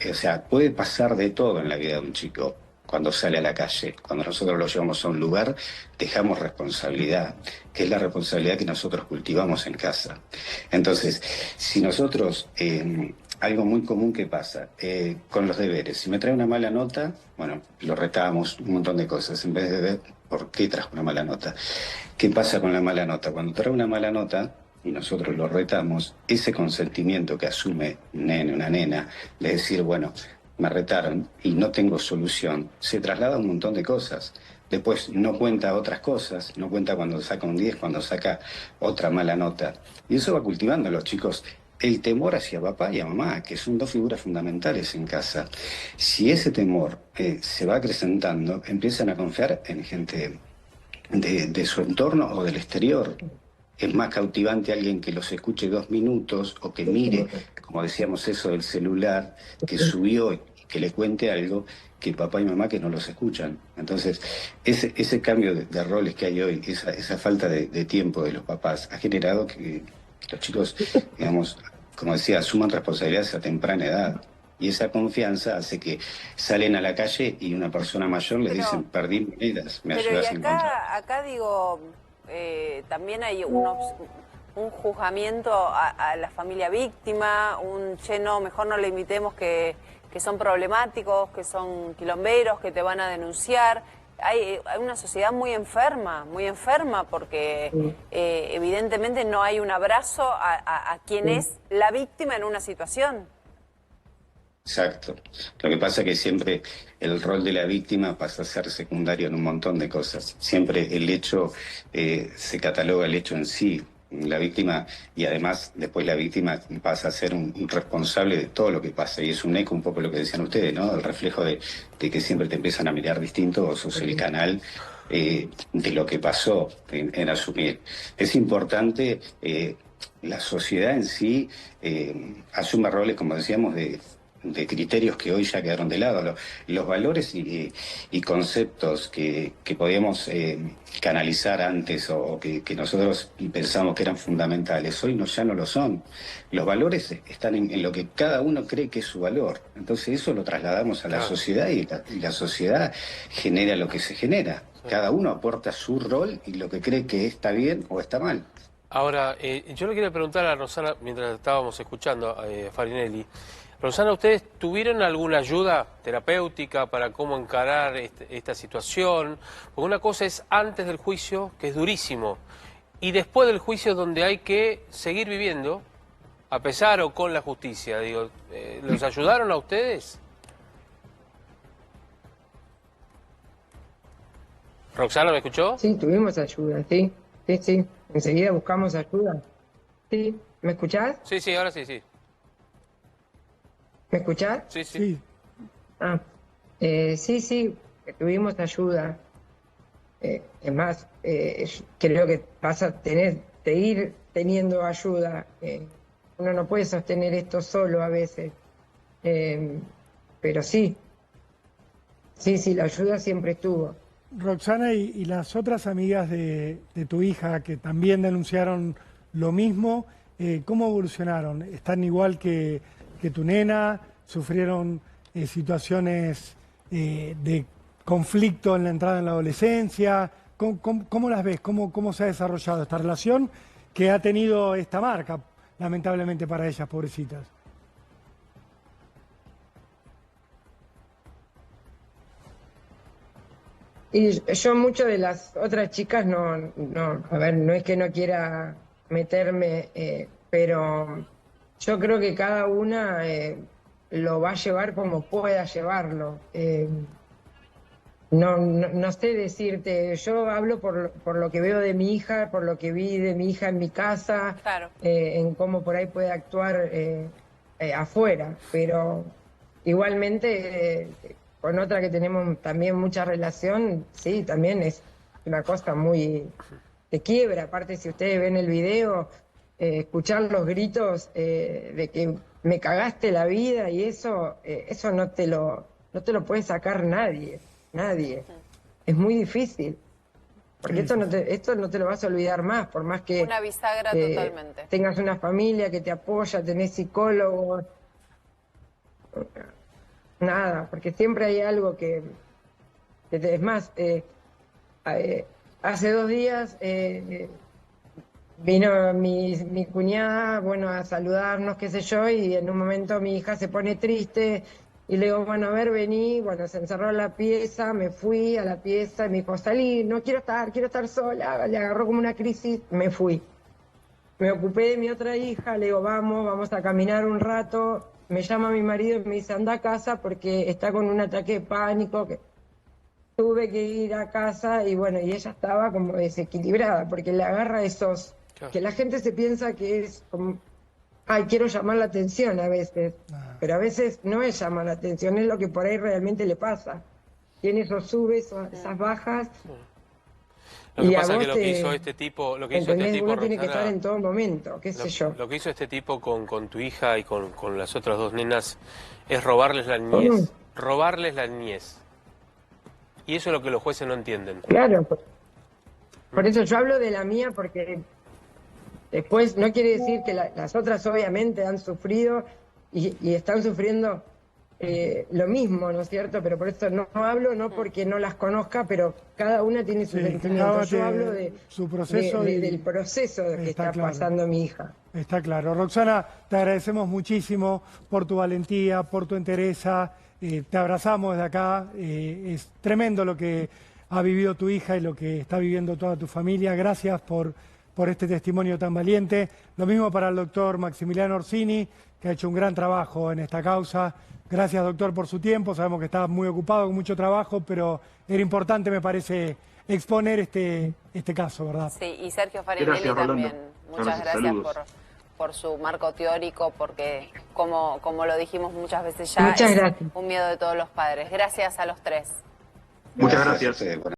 o sea, puede pasar de todo en la vida de un chico. Cuando sale a la calle, cuando nosotros lo llevamos a un lugar, dejamos responsabilidad, que es la responsabilidad que nosotros cultivamos en casa. Entonces, si nosotros, algo muy común que pasa, con los deberes, si me trae una mala nota, bueno, lo retamos, un montón de cosas, en vez de ver por qué trajo una mala nota. ¿Qué pasa con la mala nota? Cuando trae una mala nota, y nosotros lo retamos, ese consentimiento que asume un nene, una nena, de decir, bueno, me retaron y no tengo solución, se traslada un montón de cosas. Después no cuenta otras cosas, no cuenta cuando saca un 10, cuando saca otra mala nota. Y eso va cultivando a los chicos el temor hacia papá y a mamá, que son dos figuras fundamentales en casa. Si ese temor se va acrecentando, empiezan a confiar en gente de su entorno o del exterior. Es más cautivante alguien que los escuche 2 minutos o que mire, como decíamos eso del celular, que subió y que le cuente algo, que papá y mamá que no los escuchan. Entonces, ese cambio de roles que hay hoy, esa falta de tiempo de los papás, ha generado que los chicos, digamos, como decía, asuman responsabilidades a temprana edad. Y esa confianza hace que salen a la calle y una persona mayor les dicen, perdí monedas, me ayudas a encontrar. Acá digo, también hay un juzgamiento a la familia víctima, un no, mejor no le invitemos que son problemáticos, que son quilomberos, que te van a denunciar. Hay una sociedad muy enferma porque evidentemente no hay un abrazo a quien es la víctima en una situación. Exacto. Lo que pasa es que siempre el rol de la víctima pasa a ser secundario en un montón de cosas. Siempre el hecho, se cataloga el hecho en sí, la víctima, y además después la víctima pasa a ser un responsable de todo lo que pasa. Y es un eco un poco lo que decían ustedes, ¿no? El reflejo de que siempre te empiezan a mirar distinto, o sos el canal de lo que pasó en asumir. Es importante, la sociedad en sí asume roles, como decíamos, de criterios que hoy ya quedaron de lado. Los valores y conceptos que podíamos canalizar antes o que nosotros pensamos que eran fundamentales, hoy ya no lo son. Los valores están en lo que cada uno cree que es su valor. Entonces eso lo trasladamos a la sociedad y la sociedad genera lo que se genera. Cada uno aporta su rol y lo que cree que está bien o está mal. Ahora, yo le quería preguntar a Rosana, mientras estábamos escuchando a Farinelli, Rosana, ¿ustedes tuvieron alguna ayuda terapéutica para cómo encarar esta situación? Porque una cosa es antes del juicio, que es durísimo, y después del juicio donde hay que seguir viviendo, a pesar o con la justicia. Digo, ¿los ayudaron a ustedes? ¿Roxana, me escuchó? Sí, tuvimos ayuda, sí. Sí. Enseguida buscamos ayuda. Sí, ¿me escuchás? Sí, ahora sí. ¿Me escuchás? Sí. Sí, tuvimos ayuda. Es más, creo que vas a seguir teniendo ayuda. Uno no puede sostener esto solo a veces. Pero sí, la ayuda siempre estuvo. Roxana, y las otras amigas de tu hija que también denunciaron lo mismo, ¿cómo evolucionaron? ¿Están igual que tu nena? ¿Sufrieron situaciones de conflicto en la entrada en la adolescencia? ¿Cómo las ves? ¿Cómo se ha desarrollado esta relación que ha tenido esta marca, lamentablemente para ellas, pobrecitas? Y yo mucho de las otras chicas no, a ver, no es que no quiera meterme, pero yo creo que cada una lo va a llevar como pueda llevarlo. No sé decirte, yo hablo por lo que veo de mi hija, por lo que vi de mi hija en mi casa, Claro. En cómo por ahí puede actuar afuera, pero igualmente con otra que tenemos también mucha relación, sí, también es una cosa muy de quiebra. Aparte, si ustedes ven el video, escuchar los gritos de que me cagaste la vida y eso no te lo puede sacar nadie. Es muy difícil, porque esto no te lo vas a olvidar más, por más que Una bisagra totalmente. tengas una familia que te apoya, tenés psicólogos, nada, porque siempre hay algo es más, hace 2 días vino mi cuñada, a saludarnos, qué sé yo, y en un momento mi hija se pone triste. Y le digo, a ver, vení. Se encerró en la pieza, me fui a la pieza y me dijo, salí, no quiero estar sola. Le agarró como una crisis, me fui. Me ocupé de mi otra hija, le digo, vamos a caminar un rato. Me llama mi marido y me dice, anda a casa porque está con un ataque de pánico. Que tuve que ir a casa y y ella estaba como desequilibrada porque le agarra esos, Claro. que la gente se piensa que es como... Ay, quiero llamar la atención a veces, pero a veces no es llamar la atención, es lo que por ahí realmente le pasa. Tiene esos subes, esas bajas. Lo que Y a pasa es vos que lo que te- hizo este tipo, ¿Entendés? Uno tiene que Roxana, estar en todo momento, qué sé yo. lo que hizo este tipo con tu hija y con las otras dos nenas es robarles la ¿Cómo? niñez. Robarles la niñez. Y eso es lo que los jueces no entienden. Claro, por eso yo hablo de la mía, porque después no quiere decir que las otras obviamente han sufrido y están sufriendo lo mismo, ¿no es cierto? Pero por eso no hablo, no porque no las conozca, pero cada una tiene sus Sí, cada sentimientos. una Yo tiene hablo de, su proceso del proceso que está claro. pasando mi hija. Está claro. Roxana, te agradecemos muchísimo por tu valentía, por tu entereza. Te abrazamos desde acá. Es tremendo lo que ha vivido tu hija y lo que está viviendo toda tu familia. Gracias por este testimonio tan valiente. Lo mismo para el doctor Maximiliano Orsini, que ha hecho un gran trabajo en esta causa. Gracias, doctor, por su tiempo. Sabemos que está muy ocupado con mucho trabajo, pero era importante, me parece, exponer este caso, ¿verdad? Sí, y Sergio Farinelli Gracias, Rolando. también. Muchas gracias Saludos. por su marco teórico, porque como lo dijimos muchas veces ya, Muchas es gracias. un miedo de todos los padres. Gracias a los tres. Muchas gracias. a ustedes.